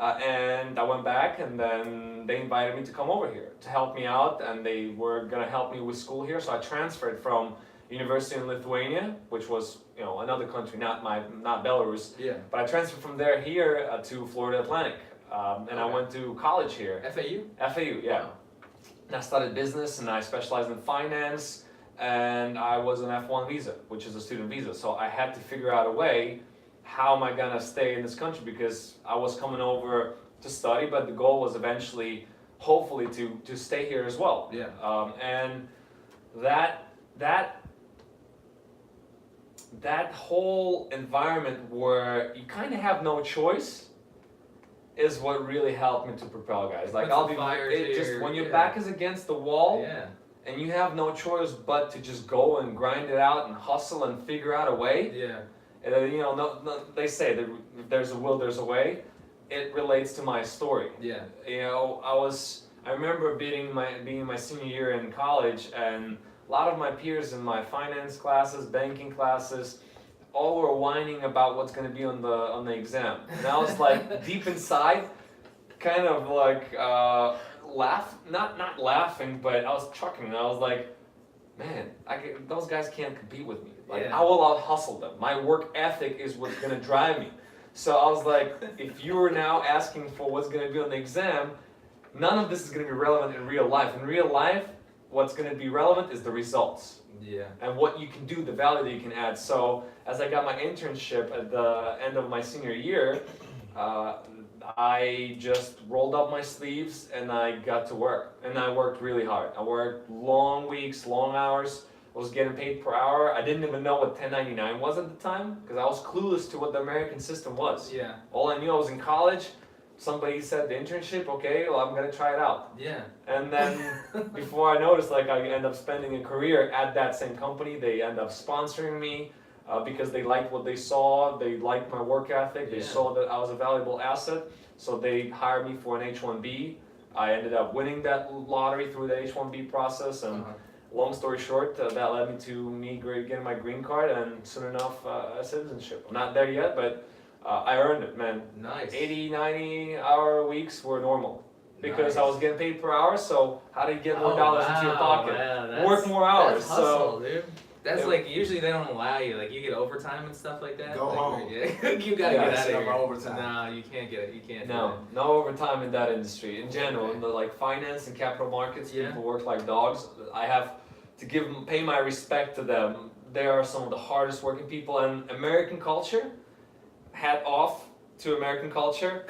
And I went back, and then they invited me to come over here to help me out, and they were gonna help me with school here. So I transferred from university in Lithuania, which was another country, not Belarus, Yeah. but I transferred from there here to Florida Atlantic, and I Okay. went to college here. FAU? FAU, yeah. Wow. And I studied business, and I specialized in finance, and I was an F1 visa, which is a student visa. So I had to figure out a way, how am I gonna stay in this country? Because I was coming over to study, but the goal was eventually, hopefully, to stay here as well. Yeah. And that whole environment where you kind of have no choice is what really helped me to propel, guys. Like, Puts I'll the be fire it to just your- when your yeah. back is against the wall Yeah. and you have no choice but to just go and grind it out and hustle and figure out a way. Yeah. No, they say that if there's a will, there's a way. It relates to my story. Yeah. I remember being my senior year in college, and a lot of my peers in my finance classes, banking classes, all were whining about what's going to be on the exam. And I was like, deep inside, kind of like not laughing, but I was chuckling. And I was like, man, those guys can't compete with me. Like, Yeah. I will out hustle them. My work ethic is what's going to drive me. So I was like, if you are now asking for what's going to be on the exam, none of this is going to be relevant in real life. In real life, what's going to be relevant is the results Yeah. and what you can do, the value that you can add. So as I got my internship at the end of my senior year, I just rolled up my sleeves and I got to work. And I worked really hard. I worked long weeks, long hours. I was getting paid per hour. I didn't even know what 1099 was at the time because I was clueless to what the American system was. Yeah. All I knew, I was in college. Somebody said the internship, okay, well, I'm gonna try it out. Yeah. And then before I noticed, like, I end up spending a career at that same company. They end up sponsoring me because they liked what they saw. They liked my work ethic. They Yeah. saw that I was a valuable asset. So they hired me for an H-1B. I ended up winning that lottery through the H-1B process. And long story short, that led me to getting my green card and soon enough a citizenship. I'm not there yet, but I earned it, man. Nice. 80, 90 hour weeks were normal because I was getting paid per hour. So how do you get more dollars into your pocket? Yeah, Work more hours. That's hustle, dude. That's Yeah. like, usually they don't allow you. Like, you get overtime and stuff like that. Go like, home. Yeah. You gotta Yeah, get out of set up here. my overtime. No, you can't get it. You can't. do No, no overtime in that industry. In general, Okay. in the like finance and capital markets, Yeah. people work like dogs. I have to pay my respect to them. They are some of the hardest working people, and American culture, hat off to American culture,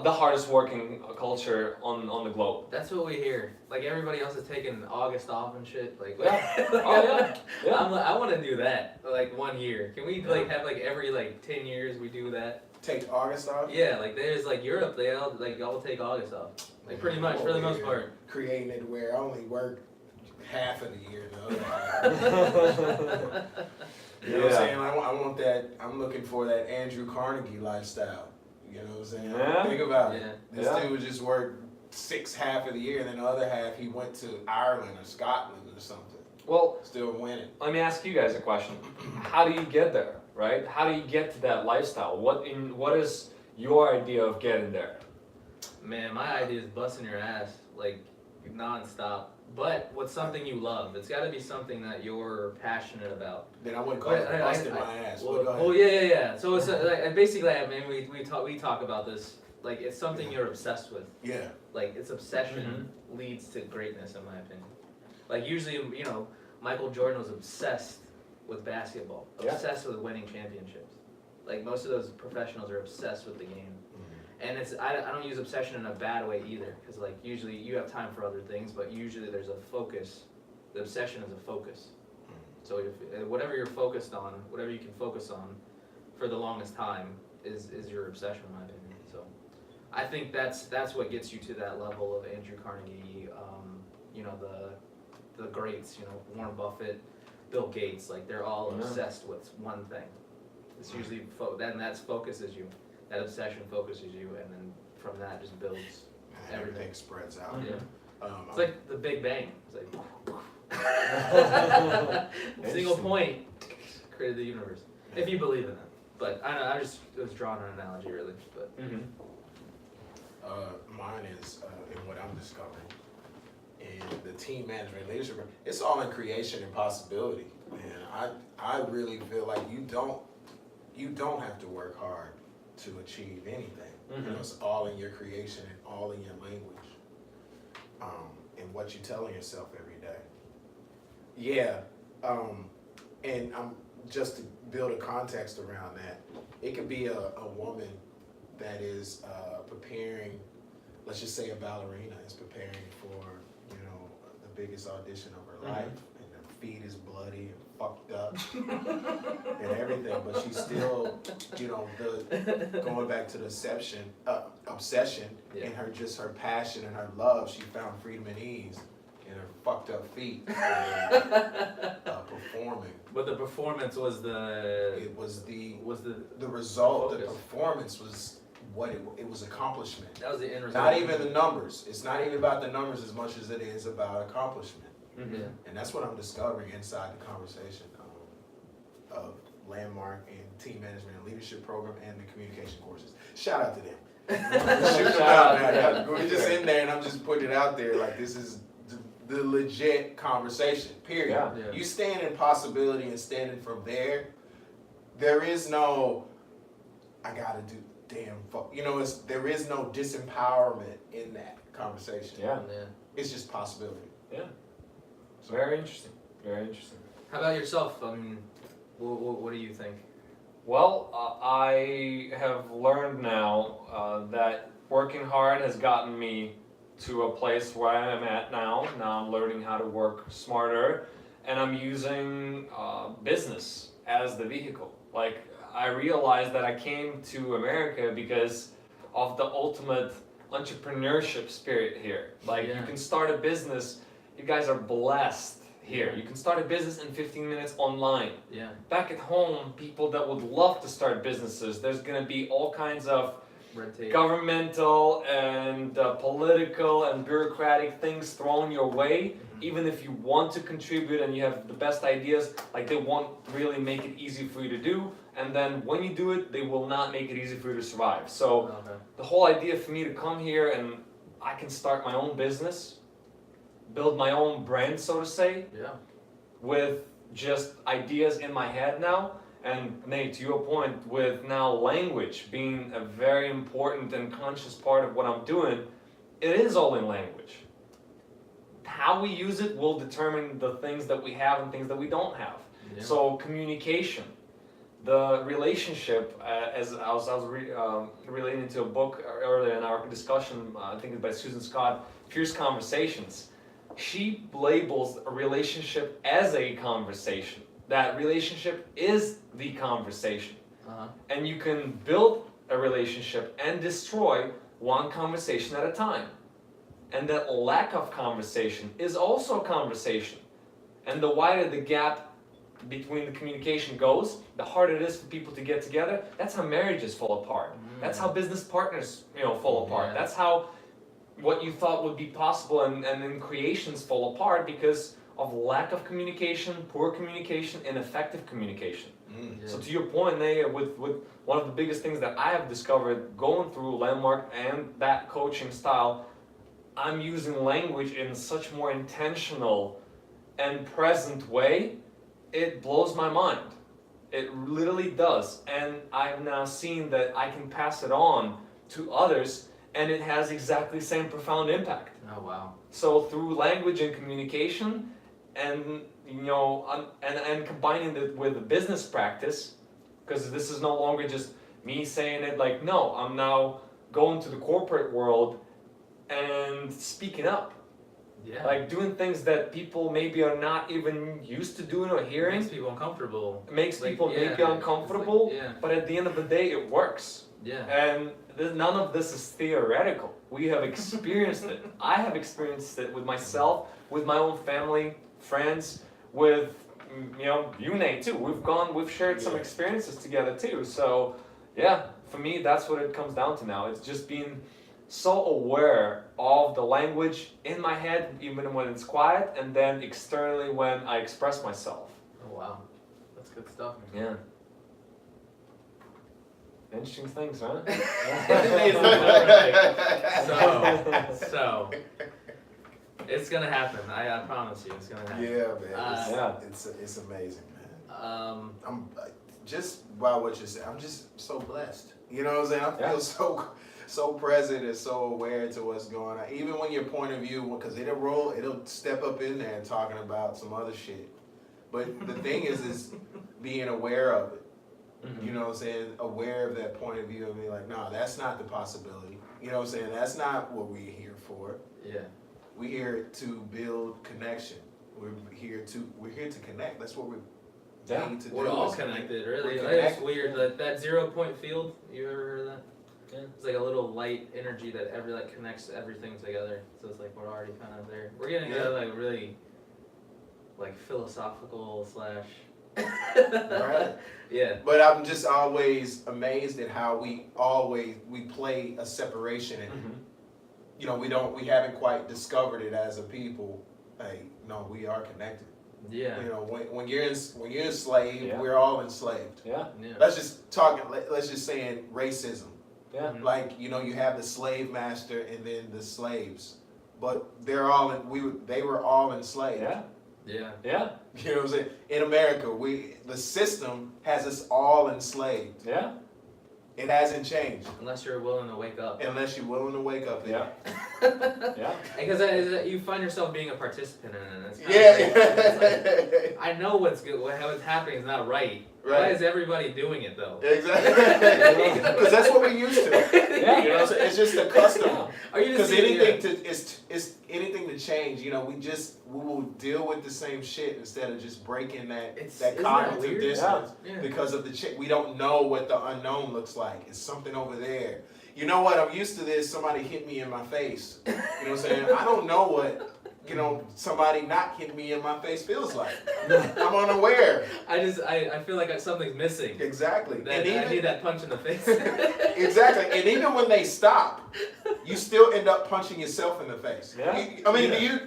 the hardest working culture on the globe. That's what we hear. Like, everybody else is taking August off and shit. Like, Yeah. Oh, yeah. Yeah. I'm like, I want to do that. Like, 1 year. Can we like have like every like 10 years we do that? Take August off. Yeah. Like, there's like Europe. They all take August off. Like, pretty much for the most part. Creating it where I only work half of the year, though. You know what I'm saying? I want that. I'm looking for that Andrew Carnegie lifestyle. You know what I'm saying? Yeah. Think about it. Yeah. This Yeah. dude just worked half of the year, and then the other half he went to Ireland or Scotland or something. Well, Still winning. let me ask you guys a question. How do you get there, right? How do you get to that lifestyle? What is your idea of getting there? Man, my idea is busting your ass like nonstop. But with something you love, it's got to be something that you're passionate about. Then I wouldn't call it But busting my ass. But go ahead. Well, yeah. So it's like, basically, I mean, we talk about this. Like, it's something you're obsessed with. Yeah. Like, its obsession leads to greatness, in my opinion. Like, usually, Michael Jordan was obsessed with basketball, Yeah. obsessed with winning championships. Like, most of those professionals are obsessed with the game. And I don't use obsession in a bad way either, because like usually you have time for other things, but usually there's a focus. The obsession is a focus. So if whatever you're focused on, whatever you can focus on for the longest time is your obsession, in my opinion. So I think that's what gets you to that level of Andrew Carnegie, the greats, Warren Buffett, Bill Gates, like they're all Yeah. obsessed with one thing. It's usually then that focuses you. That obsession focuses you, and then from that just builds. Everything spreads out. Mhm. Yeah. Um, It's like the Big Bang. It's like single point created the universe. If you believe in it. But I don't know, I just was drawing an analogy really. But mine is, and what I'm discovering, and the team management leadership, it's all in creation and possibility. And I really feel like you don't have to work hard to achieve anything. You know, it's all in your creation and all in your language, and what you're telling yourself every day. Yeah, and just to build a context around that, it could be a woman that is preparing, let's just say a ballerina is preparing for, you know, the biggest audition of her life, and her feet is bloody and fucked up and everything, but she's still, you know, going back to the obsession and her passion and her love, she found freedom and ease in her fucked up feet performing. But the performance was the result. focus. The performance was what it was accomplishment. That was the end result. Not even the numbers. It's not even about the numbers as much as it is about accomplishment. Yeah. And that's what I'm discovering inside the conversation of Landmark and Team Management and Leadership Program and the communication courses. Shout out to them. Shoot them out, man. We're just in there and I'm just putting it out there like this is the legit conversation, period. Yeah. You stand in possibility and standing from there, there is no, I gotta do damn fuck. You know, there is no disempowerment in that conversation. Yeah. It's just possibility. Yeah. Very interesting. Very interesting. How about yourself? I mean, what do you think? Well, I have learned now that working hard has gotten me to a place where I am at now. Now I'm learning how to work smarter, and I'm using business as the vehicle. Like, I realized that I came to America because of the ultimate entrepreneurship spirit here. Like, you can start a business. You guys are blessed here. You can start a business in 15 minutes online. Yeah. Back at home, people that would love to start businesses, there's going to be all kinds of Red tape. governmental and political and bureaucratic things thrown your way. Even if you want to contribute and you have the best ideas, like, they won't really make it easy for you to do. And then when you do it, they will not make it easy for you to survive. So the whole idea for me to come here and I can start my own business, build my own brand, so to say, with just ideas in my head now. And Nate, to your point, with now language being a very important and conscious part of what I'm doing, it is all in language. How we use it will determine the things that we have and things that we don't have. So communication, the relationship, as I was relating to a book earlier in our discussion, I think it's by Susan Scott, Fierce Conversations. She labels a relationship as a conversation. That relationship is the conversation. And you can build a relationship and destroy one conversation at a time. And that lack of conversation is also a conversation. And the wider the gap between the communication goes, the harder it is for people to get together. That's how marriages fall apart. That's how business partners, fall apart. That's how what you thought would be possible and then creations fall apart because of lack of communication, poor communication, ineffective communication. So to your point, Naya, with one of the biggest things that I have discovered going through Landmark and that coaching style, I'm using language in such more intentional and present way. It blows my mind. It literally does. And I've now seen that I can pass it on to others and it has exactly the same profound impact. Oh, wow. So through language and communication and and combining it with a business practice, because this is no longer just me saying it, like, no, I'm now going to the corporate world and speaking up. Like doing things that people maybe are not even used to doing or hearing. It makes people uncomfortable. It makes people maybe uncomfortable, but at the end of the day, it works. And none of this is theoretical. We have experienced it. I have experienced it with myself, with my own family, friends, with, you Nate too. We've shared some experiences together too. So yeah, for me, that's what it comes down to now. It's just being so aware of the language in my head, even when it's quiet, and then externally when I express myself. Oh, wow. That's good stuff. Yeah. Interesting things, huh? Amazing. So it's gonna happen. I promise you, it's gonna happen. Yeah, man. Yeah. It's amazing, man. I'm just by what you're saying. I'm just so blessed. You know what I'm saying? I feel so present and so aware to what's going on. Even when your point of view, because it'll step up in there and talking about some other shit. But the thing is being aware of it. Mhm. You know what I'm saying? Aware of that point of view and being like, no, that's not the possibility. You know what I'm saying? That's not what we're here for. Yeah. We're here to build connection. We're here to connect. That's what we're Yeah. made to do. We're all is connected, really. we're Like, it's connected. weird that 0 point field. You ever heard of that? Yeah. It's like a little light energy that connects everything together. So it's like we're already kind of there. We're getting into like really like philosophical slash. Right. Yeah. But I'm just always amazed at how we play a separation and Mhm. you know we haven't quite discovered it as a people. Like no, we are connected. Yeah. You know when you're enslaved, Yeah. we're all enslaved. Yeah. Yeah. Let's just say racism. Yeah. Mhm. Like you know you have the slave master and then the slaves, but they were all enslaved. Yeah. Yeah. Yeah. You know what I'm saying? In America, the system has us all enslaved. Yeah. It hasn't changed Unless you're willing to wake up. unless you're willing to wake up. Yeah. Yeah. Because you find yourself being a participant in it. It's kinda Yeah. crazy. It's like, I know what's good. What's happening is not right. Why Right. is everybody doing it though? Exactly. Because that's what we're used to. Yeah. You know what I'm saying? It's just a custom. Yeah. Are you just Because anything to change. You know, we will deal with the same shit instead of just breaking that Isn't that cognitive weird? distance. Yeah. Because of we don't know what the unknown looks like. It's something over there. You know what? I'm used to this. Somebody hit me in my face. You know what I'm saying? I don't know what, somebody not hitting me in my face feels like. I'm unaware. I feel like something's missing. Exactly. That, I need that punch in the face. Exactly. And even when they stop, you still end up punching yourself in the face. Yeah. Do you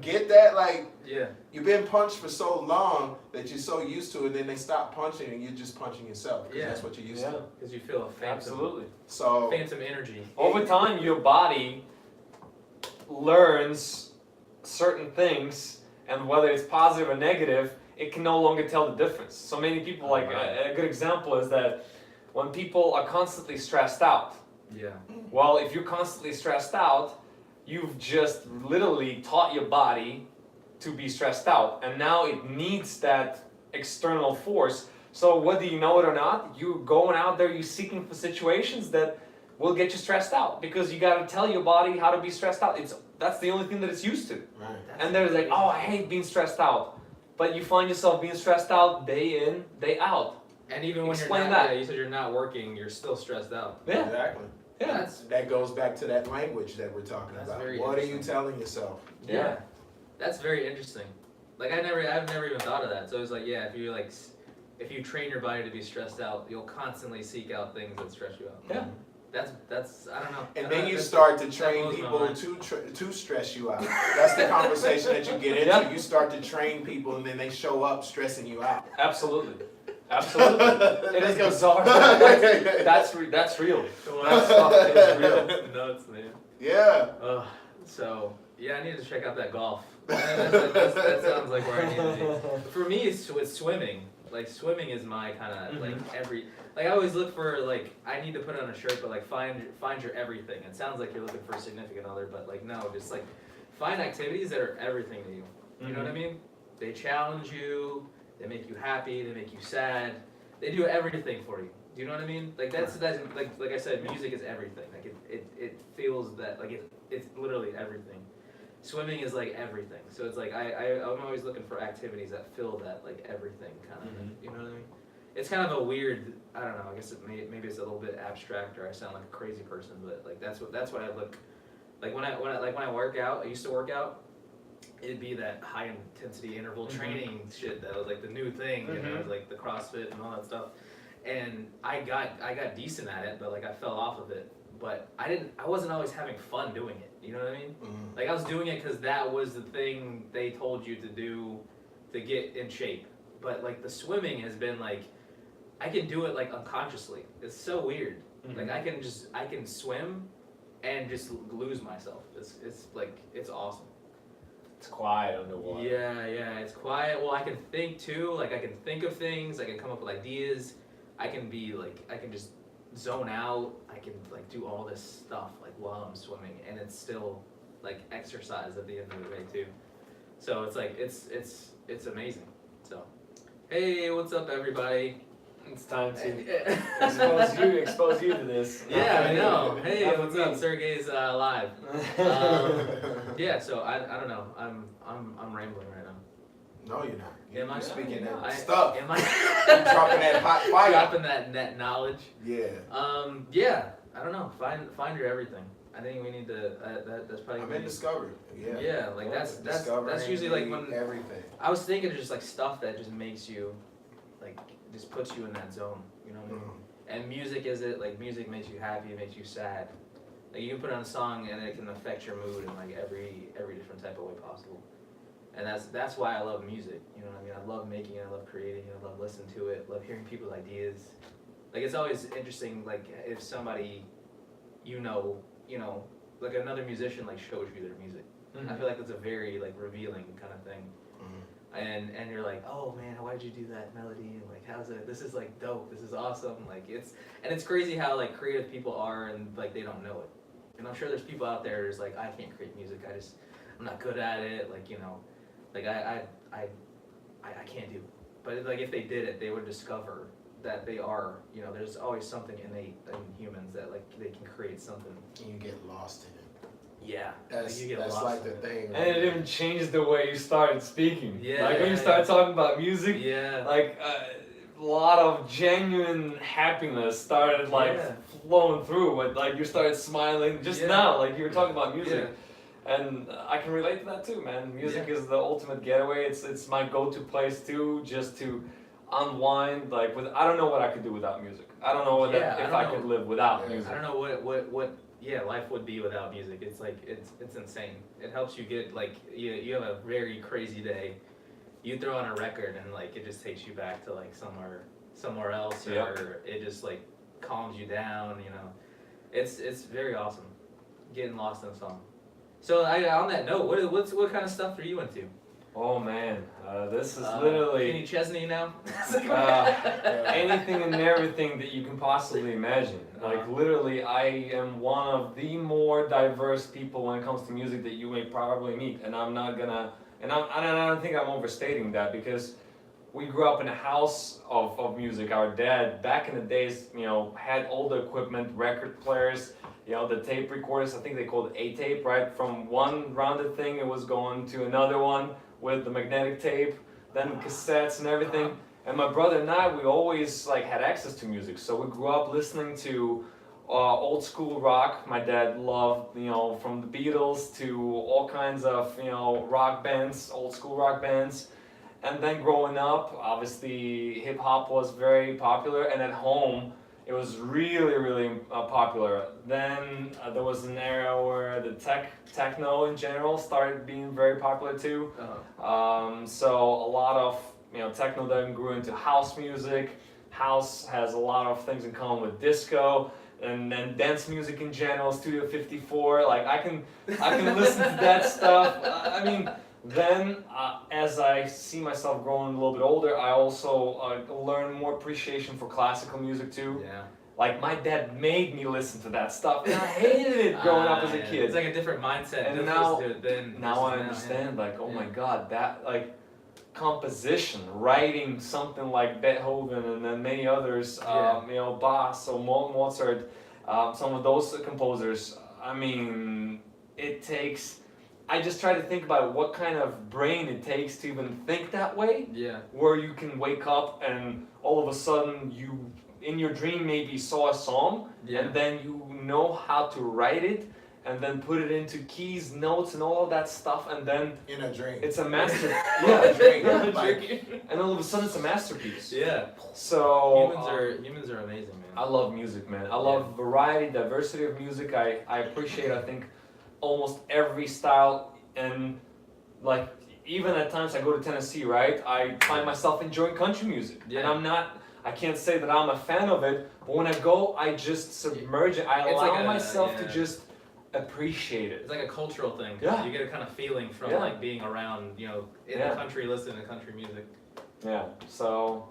get that? Like, Yeah. you've been punched for so long that you're so used to it, and then they stop punching and you're just punching yourself because Yeah. that's what you're used Yeah. to. Because you feel a phantom, Absolutely. So, phantom energy. Over time, your body learns certain things, and whether it's positive or negative, it can no longer tell the difference. So many people, like a good example is that when people are constantly stressed out, Yeah. well, if you're constantly stressed out, you've just literally taught your body to be stressed out, and now it needs that external force. So whether you know it or not, you're going out there, you're seeking for situations that will get you stressed out because you got to tell your body how to be stressed out. That's the only thing that it's used to. right. And there's like, oh, I hate being stressed out, but you find yourself being stressed out day in, day out. And even when Explain you're not, that. yeah, you said you're not working, you're still stressed out. Yeah, Exactly. yeah, That goes back to that language that we're talking That's about. very What are you interesting. telling yourself? Yeah. That's very interesting. Like I've never even thought of that. So it's like, yeah, if you train your body to be stressed out, you'll constantly seek out things that stress you out. Yeah. That's I don't know. And I don't then know, you that's- start to that train blows my people mind. to stress you out. That's the conversation that you get into. Yeah. You start to train people, and then they show up stressing you out. absolutely, absolutely. It is bizarre. That's real. That's stuff is real. Nuts, man. Yeah. So yeah, I need to check out that golf. That sounds like where I need to be. For me, it's swimming. Like swimming is my kind of like I always look for like I need to put on a shirt, but like find your everything. It sounds like you're looking for a significant other, but like no, just like find activities that are everything to you. You know what I mean? They challenge you. They make you happy. They make you sad. They do everything for you. Do you know what I mean? Like that's like I said, music is everything. Like it feels that like it's literally everything. Swimming is like everything. So it's like I'm always looking for activities that fill that like everything kind of thing. You know what I mean? It's kind of a weird. I don't know. I guess maybe it's a little bit abstract, or I sound like a crazy person. But like that's what I look like when I work out. I used to work out. It'd be that high intensity interval training shit that was like the new thing. You know, it was like the CrossFit and all that stuff. And I got decent at it, but like I fell off of it. But I wasn't always having fun doing it. You know what I mean? Mm. Like I was doing it because that was the thing they told you to do to get in shape. But like the swimming has been like I can do it like unconsciously. It's so weird. Mhm. Like I can swim and just lose myself. It's like it's awesome. It's quiet underwater. Yeah, it's quiet. Well, I can think too. Like I can think of things. I can come up with ideas. I can be like I can just zone out. I can like do all this stuff like while I'm swimming, and it's still like exercise at the end of the day too. So it's like it's amazing. So hey, what's up, everybody? It's time to yeah, expose you to this. I know. Hey, Not what's me. up? Sergey's live. Yeah, so I don't know. I'm rambling right now. No, you're not. Am I? You're speaking No, that I- stuff. Am I You dropping that hot fire. dropping that knowledge? Yeah. Yeah. I don't know. Find your everything. I think we need to. That's probably. I'm in discovery. Yeah. Yeah, like that's Discovering usually like when everything. I was thinking of just like stuff that just makes you, like, just puts you in that zone. You know what I mean? And music is it, like music makes you happy, it makes you sad. Like you can put on a song and it can affect your mood in like every different type of way possible. And that's why I love music. You know what I mean? I love making it, I love creating it, I love listening to it, love hearing people's ideas. Like it's always interesting, like if somebody you know, like another musician like shows you their music. I feel like that's a very like revealing kind of thing. And you're like, oh man, why'd you do that melody? And like, how's it? This is like dope. This is awesome. Like it's crazy how like creative people are and like they don't know it. And I'm sure there's people out there who's like, I can't create music. I'm not good at it. Like like I can't do it. But like if they did it, they would discover that they are. There's always something innate in humans that like they can create something. You get lost in it. Yeah. That's you get that's lost like in the it. thing. And it even changed the way you started speaking. Yeah, Like when you yeah, started talking about music, Yeah. like a lot of genuine happiness started like Yeah. flowing through. Like you started smiling just Yeah. now, like you were talking about music. Yeah. And I can relate to that too, man. Music is the ultimate getaway. It's my go-to place too, just to unwind. Like I don't know what I could do without music. I don't know if I could live without Yeah. music. I don't know what life would be without music. It's like it's insane. It helps you get like you have a very crazy day. You throw on a record and like it just takes you back to like somewhere else, Yep. or it just like calms you down. It's very awesome. Getting lost in a song. So on that note, what kind of stuff are you into? Oh man, this is Kenny literally Chesney now. anything and everything that you can possibly imagine. Like literally, I am one of the more diverse people when it comes to music that you may probably meet, and I'm not gonna, and I don't think I'm overstating that because we grew up in a house of music. Our dad, back in the days, had all the equipment, record players, the tape recorders. I think they called it A-tape, right? From one rounded thing, it was going to another one with the magnetic tape, then cassettes and everything. And my brother and I, we always like had access to music, so we grew up listening to old school rock. My dad loved, from the Beatles to all kinds of, rock bands, old school rock bands. And then growing up, obviously hip hop was very popular, and at home it was really, really popular. Then there was an era where the techno in general started being very popular too. So a lot of techno then grew into house music. House has a lot of things in common with disco, and then dance music in general. Studio 54, like I can listen to that stuff. I mean, then as I see myself growing a little bit older, I also learn more appreciation for classical music too. Yeah. Like my dad made me listen to that stuff, and I hated it growing up as a Yeah. kid. It's like a different mindset. And now I understand, like, oh my God, that like composition, writing something like Beethoven and then many others, Bach or Mozart, some of those composers. I mean, it takes. I just try to think about what kind of brain it takes to even think that way. Yeah. Where you can wake up and all of a sudden you, in your dream, maybe saw a song, Yeah. and then you know how to write it, and then put it into keys, notes, and all of that stuff, and then In a dream. it's a master. Yeah, drink. yeah, Like- and all of a sudden it's a masterpiece. Yeah. So Humans are amazing, man. I love music, man. I love variety, diversity of music. I appreciate, I think, almost every style, and like even at times I go to Tennessee, right? I find myself enjoying country music, and Yeah. I'm not I can't say that I'm a fan of it, but when I go, I just submerge it. I It's allow like myself yeah. to just appreciate it. It's like a cultural thing. Yeah. You get a kind of feeling from Yeah. like being around, you know, in Yeah. the country, listening to country music. Yeah. So,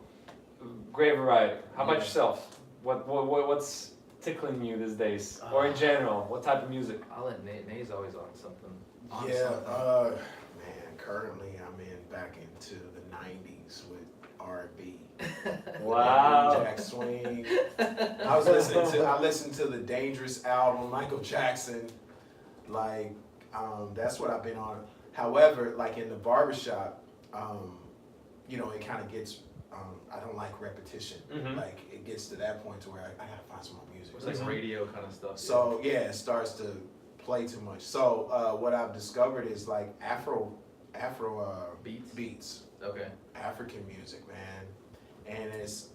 great variety. How about Yeah. yourself? What's tickling you these days, or in general? What type of music? I'll let Nate's always on something. On Yeah, something. man, currently I'm back into the 90s with R&B. Wow. Jack Swing. I listened to the Dangerous album, Michael Jackson. Like, that's what I've been on. However, like in the barbershop, you know, it kind of gets, I don't like repetition. Mhm. Like, it gets to that point to where I gotta find some more music. It's like radio kind of stuff. So yeah, it starts to play too much. So what I've discovered is like Afro beats, Okay. African music, man, and it's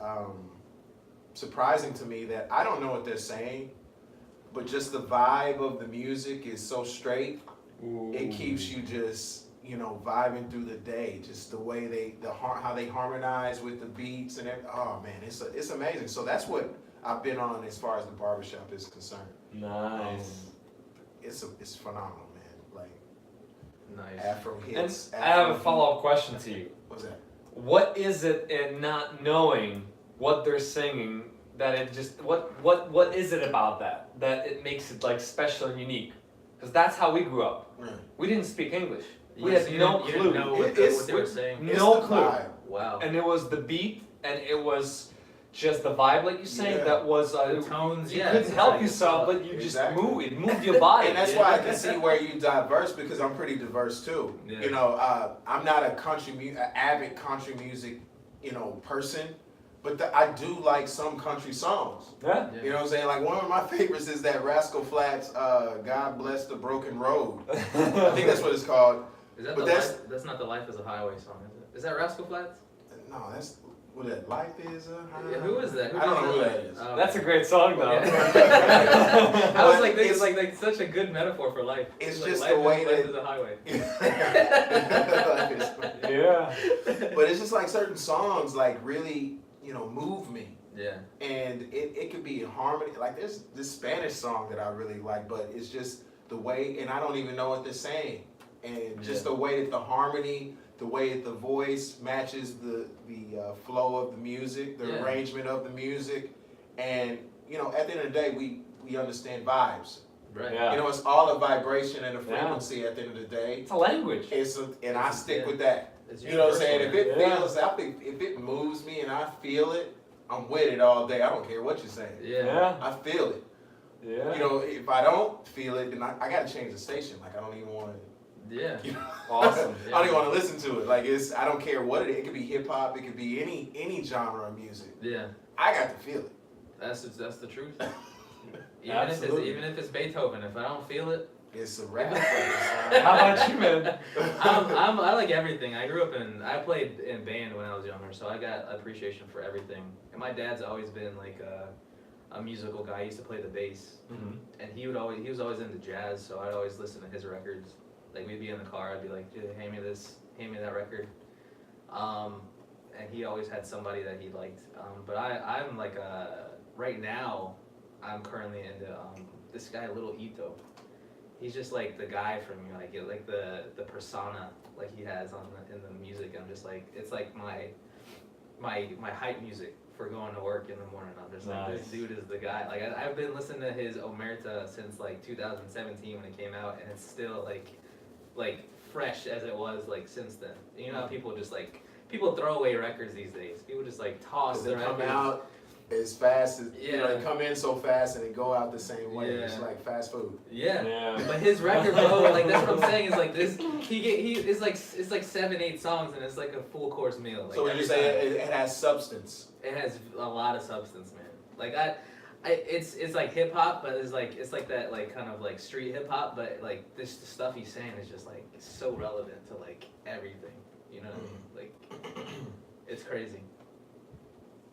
surprising to me that I don't know what they're saying, but just the vibe of the music is so straight. It keeps you just, you know, vibing through the day. Just the way how they harmonize with the beats and everything. Oh man, it's amazing. So that's what I've been on as far as the barbershop is concerned. Nice. It's phenomenal, man. Like Nice. Afro hits. And I have a Afro- follow-up question to you. What's that? What is it in not knowing what they're singing that it just what is it about that it makes it like special and unique? Because that's how we grew up. Right. We didn't speak English. We You had no you clue. didn't know what It's- they were saying. It's No the clue. vibe. Wow. And it was the beat, and it was just the vibe, like you saying. Yeah. That was The tones, you yeah. couldn't it's help like- yourself, but you Exactly. just move. It moved your body. And that's why I can see where you diverse because I'm pretty diverse too. Yeah. You know, I'm not a avid country music, you know, person, but I do like some country songs. Yeah. Yeah. You know what I'm saying? Like one of my favorites is that Rascal Flatts, "God Bless the Broken Road." I think that's what it's called. Is that But the that's- life, that's not the Life is a Highway song, is it? Is that Rascal Flatts? No, that's what that life is. Yeah, who is that? Who I don't does know who that? that is. Oh. That's a great song, though. Yeah. I was But like, thinking, it's- like such a good metaphor for life. It's like, just life the way life that- is a highway. Yeah. But it's just like certain songs like really, you know, move me. Yeah. And it could be in harmony. Like there's this Spanish song that I really like, but it's just the way, and I don't even know what they're saying. And just the way that the harmony, the way that the voice matches the flow of the music, the Yeah. arrangement of the music. And, you know, at the end of the day, we understand vibes. Right. Yeah. You know, it's all a vibration and a Yeah. frequency at the end of the day. It's a language. And I stick Yeah. with that. It's You know what I'm saying? If universal, it Yeah. feels, if it moves me and I feel it, I'm with it all day. I don't care what you're saying. man. Yeah. Yeah. I feel it. Yeah. You know, if I don't feel it, then I gotta change the station. Like I don't even want to. Yeah. You know, Awesome. I don't even want to listen to it. Like I don't care what it is. It could be hip hop. It could be any genre of music. Yeah. I got to feel it. That's the truth. Absolutely. Even if it's Beethoven, if I don't feel it, It's a rap. How about you, man? I like everything. I played in band when I was younger, so I got appreciation for everything. And my dad's always been like a musical guy. He used to play the bass, Mm-hmm. and he was always into jazz, so I'd always listen to his records. Like we'd be in the car, I'd be like, "Dude, hand me that record." And he always had somebody that he liked. But I'm like right now, I'm currently into this guy Little Ito. He's just like the guy from like the persona like he has in the music. I'm just like it's like my hype music for going to work in the morning. I'm just like this Nice. dude is the guy. Like I've been listening to his Omerta since like 2017 when it came out, and it's still like fresh as it was like since then. You know how people just like people throw away records these days. People just like toss They the come records. out as fast as you know. They Yeah. come in so fast and they go out the same way. Yeah. It's like fast food. Yeah. Yeah. But his record, bro, like that's what I'm saying is like this. It's like 7-8 songs and it's like a full course meal. Like So when you every say time. it has substance. It has a lot of substance, man. Like it's like hip hop, but it's like that like kind of like street hip hop, but like the stuff he's saying is just like so relevant to like everything. You know, like it's crazy.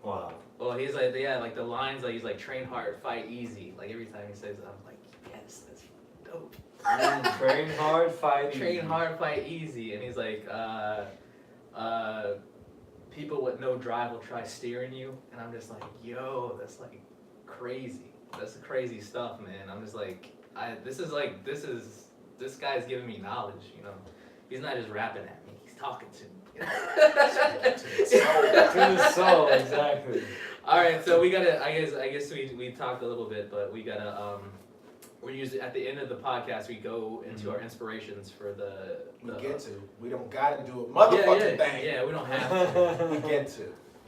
Wow. Well, he's like like the lines like he's like train hard, fight easy. Like every time he says, it, I'm like, yes, that's dope. Train hard, fight Train easy. hard, fight easy, and he's like, people with no drive will try steering you, and I'm just like, yo, that's like crazy. That's crazy stuff, man. I'm just like, this guy's giving me knowledge, you know. He's not just rapping at me, he's talking to me. To the soul, exactly. All right, so we gotta. I guess we talked a little bit, but we gotta. We usually at the end of the podcast we go into our inspirations for the. We get to. We don't gotta do a motherfucking thing. Yeah, we don't have to.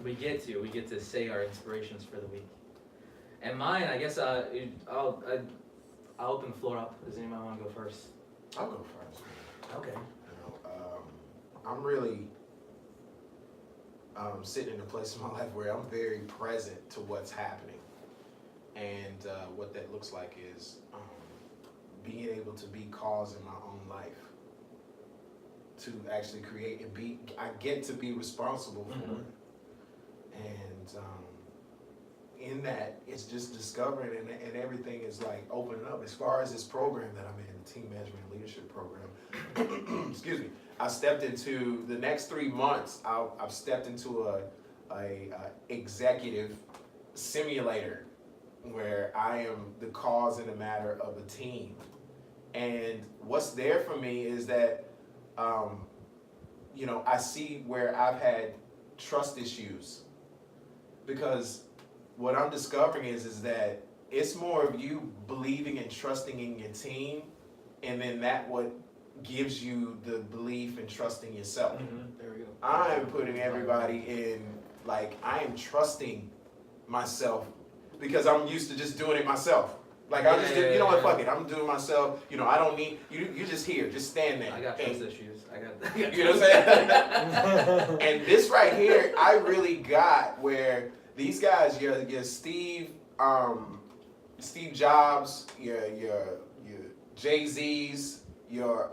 We get to. We get to say our inspirations for the week. And mine, I guess I'll open the floor up. Does anyone want to go first? I'll go first. Okay. I'm really sitting in a place in my life where I'm very present to what's happening. And what that looks like is being able to be cause in my own life. To actually create and I get to be responsible for it. And in that, it's just discovering and everything is like opening up. As far as this program that I'm in, the Team Management and Leadership Program, excuse me, I stepped into the next 3 months. I've stepped into a executive simulator where I am the cause and the matter of a team. And what's there for me is that, I see where I've had trust issues, because what I'm discovering is that it's more of you believing and trusting in your team, and then that what gives you the belief and trust in yourself. There we go. I'm putting everybody in, like, I am trusting myself because I'm used to just doing it myself. Like, I just did, you know what, fuck it, I'm doing it myself. You know, I don't need, you're just here, just stand there. I got trust issues. I got You know what I'm saying? And this right here, I really got where these guys, your Steve Jobs, your Jay-Z's,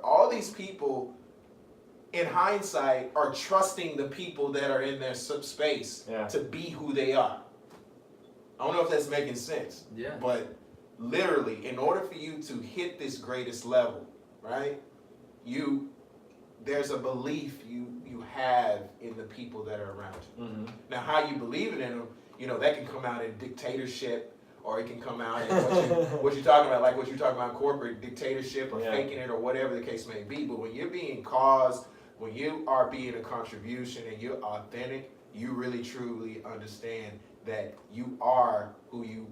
all these people, in hindsight, are trusting the people that are in their space to be who they are. I don't know if that's making sense. Yeah. But literally, in order for you to hit this greatest level, right? There's a belief you have in the people that are around you. Now, how you believe in them, that can come out in dictatorship, or it can come out in what you're talking about, like what you're talking about, corporate dictatorship, or faking it, or whatever the case may be. But when you're being caused, when you are being a contribution and you're authentic, you really truly understand that you are who you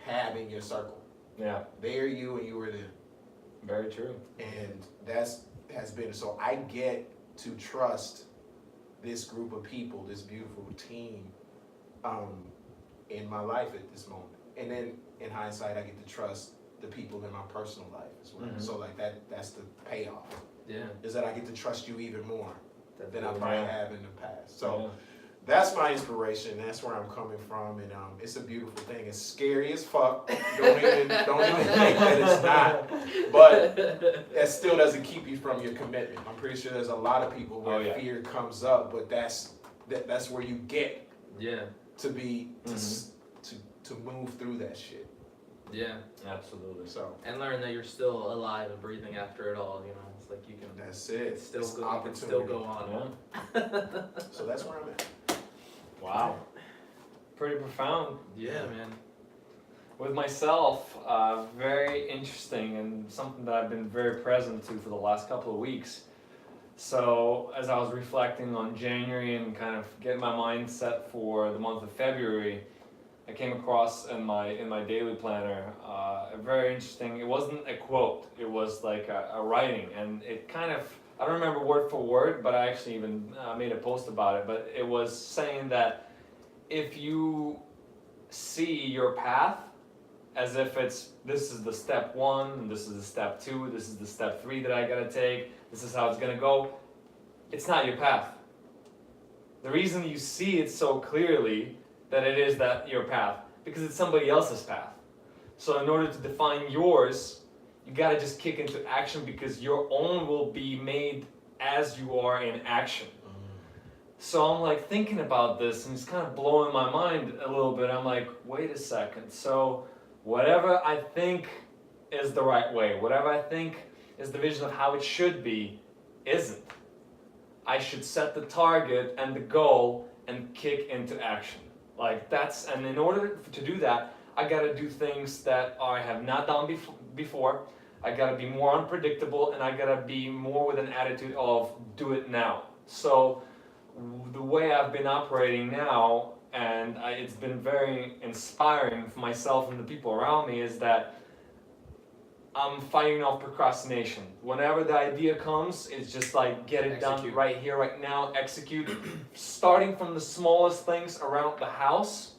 have in your circle. Yeah. They are you and you are them. Very true. And has been, so I get to trust this group of people, this beautiful team, in my life at this moment. And then in hindsight, I get to trust the people in my personal life as well. So like that's the payoff. Yeah. Is that I get to trust you even more than I probably have in the past. So that's my inspiration. That's where I'm coming from, and it's a beautiful thing. It's scary as fuck. Don't even think that it's not. But that still doesn't keep you from your commitment. I'm pretty sure there's a lot of people where fear comes up, but that's where you get to be to move through that shit. Yeah, absolutely. So and learn that you're still alive and breathing after it all. It's like you can. That's it. Still go. You can still go on. So that's where I'm at. Wow. Pretty profound. Yeah, man. With myself, very interesting and something that I've been very present to for the last couple of weeks. So as I was reflecting on January and kind of getting my mind set for the month of February, I came across in my daily planner a very interesting, it wasn't a quote, it was like a writing, and it kind of, I don't remember word for word, but I actually even made a post about it, but it was saying that if you see your path as if this is the step 1, this is the step 2, this is the step 3 that I gotta take, this is how it's gonna go, it's not your path. The reason you see it so clearly that it is your path, because it's somebody else's path. So in order to define yours, you gotta just kick into action, because your own will be made as you are in action. So I'm like thinking about this, and it's kind of blowing my mind a little bit. I'm like, wait a second. So whatever I think is the right way, whatever I think is the vision of how it should be, isn't. I should set the target and the goal and kick into action. Like and in order to do that, I gotta do things that I have not done before. I gotta be more unpredictable, and I gotta be more with an attitude of do it now. So the way I've been operating now, and it's been very inspiring for myself and the people around me, is that I'm fighting off procrastination. Whenever the idea comes, it's just like get it done right here, right now, execute. Starting from the smallest things around the house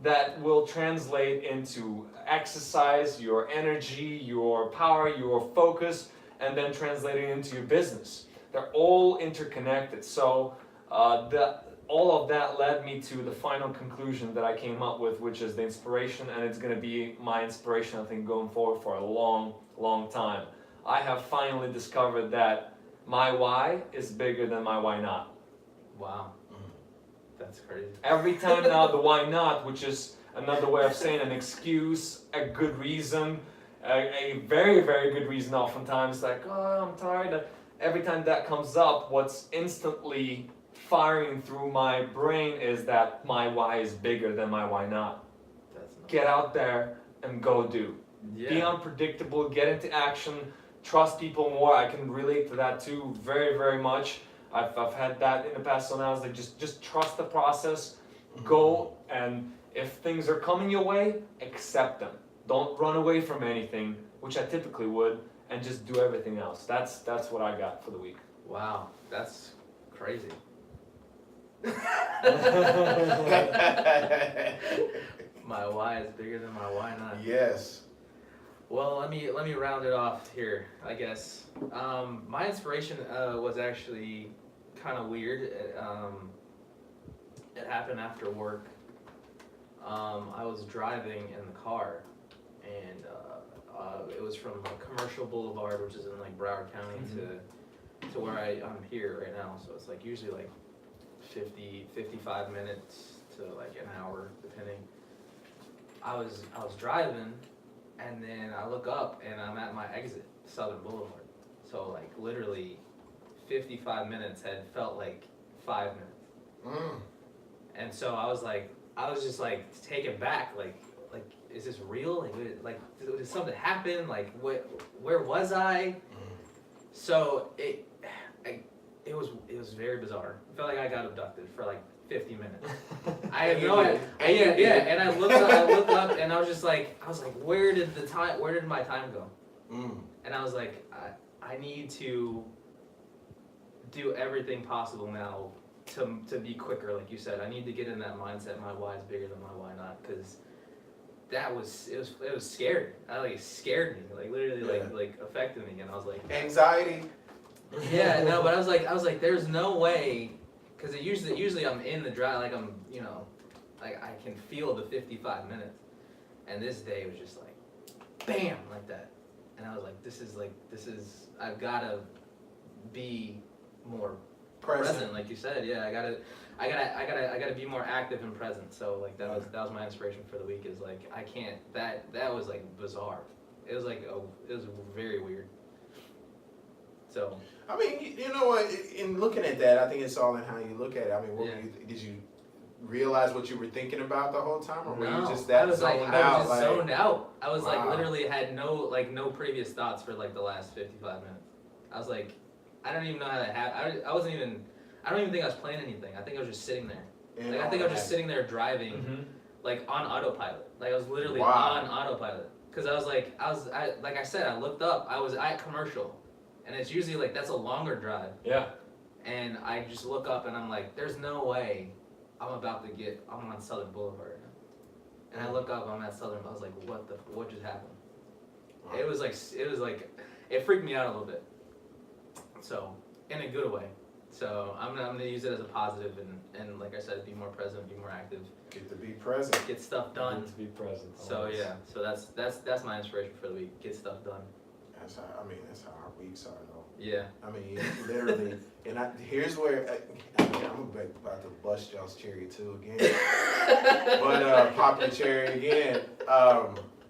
that will translate into exercise, your energy, your power, your focus, and then translating into your business. They're all interconnected. So all of that led me to the final conclusion that I came up with, which is the inspiration, and it's going to be my inspiration, I think, going forward for a long, long time. I have finally discovered that my why is bigger than my why not. Wow. That's crazy. Every time now, the why not, which is another way of saying an excuse, a good reason, a very, very good reason oftentimes, like, oh, I'm tired. Every time that comes up, what's instantly firing through my brain is that my why is bigger than my why not. That's nice. Get out there and go do. Yeah. Be unpredictable, get into action, trust people more. I can relate to that too very, very much. I've had that in the past, so now it's like just trust the process, go, and if things are coming your way, accept them. Don't run away from anything, which I typically would, and just do everything else. That's what I got for the week. Wow, that's crazy. My why is bigger than my why not. Yes. Well, let me round it off here, I guess. My inspiration was actually kind of weird. It happened after work. I was driving in the car, and it was from Commercial Boulevard, which is in like Broward County, to where I'm here right now. So it's like usually like 55 minutes to like an hour, depending. I was driving, and then I look up and I'm at my exit, Southern Boulevard. So like literally 55 minutes had felt like 5 minutes. And so I was just like taken back, like is this real? Like did something happen? Like where was I? So it was very bizarre. I felt like I got abducted for like 50 minutes. I have no idea. Yeah. And I looked up and I was like, where did my time go? And I was like, I need to do everything possible now to be quicker, like you said. I need to get in that mindset. My why is bigger than my why not, because it was scary. It scared me, like literally, like affected me, and I was like anxiety. Yeah, no, but I was like, there's no way, because usually I'm in the drive, like I'm, like I can feel the 55 minutes, and this day was just like, bam, like that, and I was like, this is I've gotta be more present, like you said. Yeah, I gotta be more active and present. So like that was my inspiration for the week. Is like I can't. That was like bizarre. It was very weird. So I mean, you know what? In looking at that, I think it's all in how you look at it. I mean, did you realize what you were thinking about the whole time, or were you just that zoned out? I was just zoned out. I was wow. like literally had no previous thoughts for like the last 55 minutes. I was like, I don't even know how that happened. I don't even think I was playing anything. I think I was just sitting there. Like I think I was just sitting there driving, like on autopilot. Like I was literally on autopilot. Cause I like I said, I looked up. I was at Commercial, and it's usually like that's a longer drive. Yeah. And I just look up and I'm like, there's no way I'm on Southern Boulevard right now. And I look up, I'm at Southern. I was like, what just happened? Wow. It was like it freaked me out a little bit. So in a good way. So I'm gonna use it as a positive and like I said, be more present, be more active. Get to be present. Get stuff done. To be present. So yeah, so that's my inspiration for the week. Get stuff done. That's how our weeks are though. Yeah. I mean, literally, and here's where I'm about to bust y'all's cherry too again. But pop the cherry again.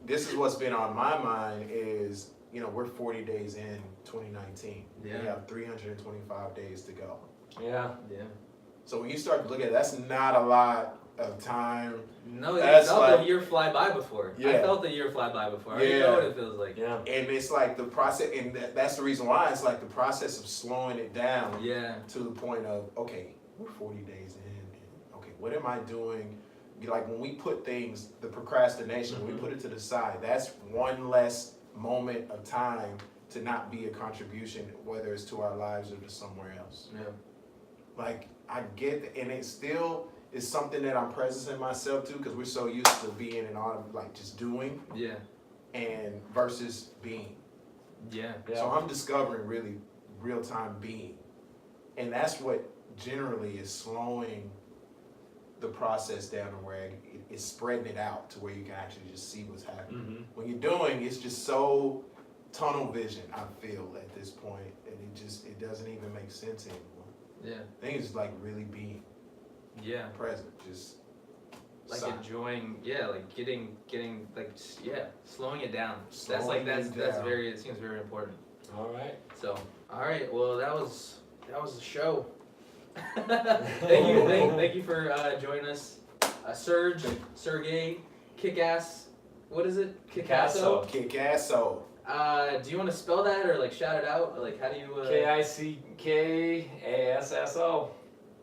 This is what's been on my mind is, we're 40 days in 2019. Yeah. We have 325 days to go. Yeah. Yeah. So when you start to look at it, that's not a lot of time. No, you That's felt like- the year fly by before. I Yeah. felt the year fly by before. I Yeah. know what it feels like. Yeah. And it's like the process, and that's the reason why it's like the process of slowing it down Yeah. to the point of, okay, we're 40 days in, and okay, what am I doing? Like when we put things, the procrastination, when we put it to the side, that's one less moment of time to not be a contribution, whether it's to our lives or to somewhere else. Yeah. Like, I get it, and it still is something that I'm presencing myself to, because we're so used to being in all, like, just doing, Yeah. and versus being. Yeah. So I'm discovering really real-time being. And that's what generally is slowing the process down to where it's spreading it out to where you can actually just see what's happening. Mm-hmm. When you're doing, it's just so tunnel vision, I feel, at this point, and it doesn't even make sense anymore. Yeah. I think it's like really being Yeah. present, just Like silent. enjoying, yeah, like getting, like, yeah, slowing it down. That's Slowing like, it that's down. very, it seems very important. All right. So, all right, well, that was the show. thank you for joining us, Serge, Sergey, Kickass. What is it? Kickasso. Kick-asso. Do you want to spell that or like shout it out? Or, like, how do you? KICKASSO.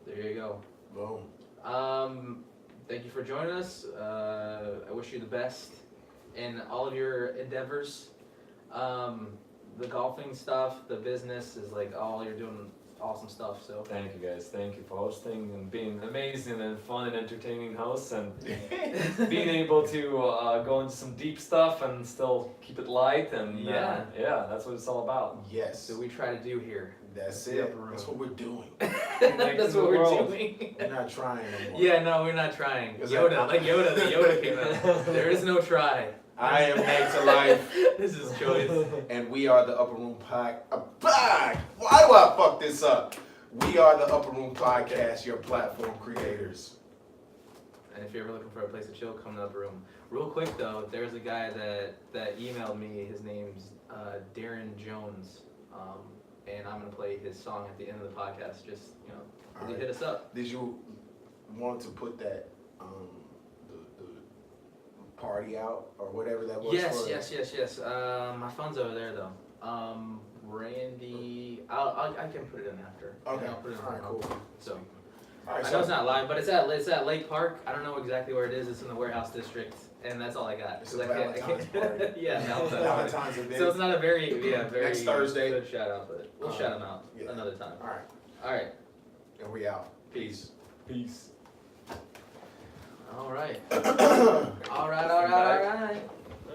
There you go. Boom. Thank you for joining us. I wish you the best in all of your endeavors. The golfing stuff, the business is like all you're doing awesome stuff. So Thank you guys. Thank you for hosting and being amazing and fun and entertaining hosts and being able to go into some deep stuff and still keep it light and Yeah. yeah, that's what it's all about. Yes. so we try to do here. That's The it. upper room. That's what we're doing. That's the what we're world. doing. We're not trying no more. Yeah, no, we're not trying. Is Yoda, that- like Yoda, the Yoda came out. There is no try. I am Nate to Life, This is choice. and we are the Upper Room Pod. Why do I fuck this up? We are the Upper Room Podcast, your platform creators. And if you're ever looking for a place to chill, come to the upper room. Real quick though, there's a guy that emailed me. His name's Darren Jones, and I'm gonna play his song at the end of the podcast. Just All he right. hit us up. Did you want to put that the party out or whatever that was? Yes, for? yes. My phone's over there though. Randy, I can put it in after. Okay. I'll put it in All right. the- Cool. So All right. I know it's not live, but it's at Lake Park. I don't know exactly where it is. It's in the warehouse district, and that's all I got. It's a 'Cause I can't- Valentine's party. Yeah, Valentine's. Valentine's event. So it's not a very Next Thursday. good shout out, but we'll shout him out yeah. another time. All right. All right. And we out. Peace. Peace. All right. Wow. All right.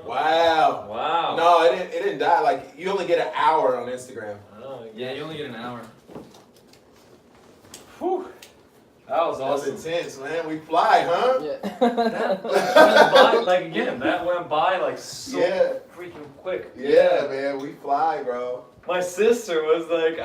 Wow. No, it didn't die. Like you only get an hour on Instagram. Oh, Yeah, you only get an hour. Whew. That was That was awesome. intense, man. We fly, huh? That went by, like again, that went by like so Yeah. freaking quick. Yeah, man. We fly, bro. My sister was like,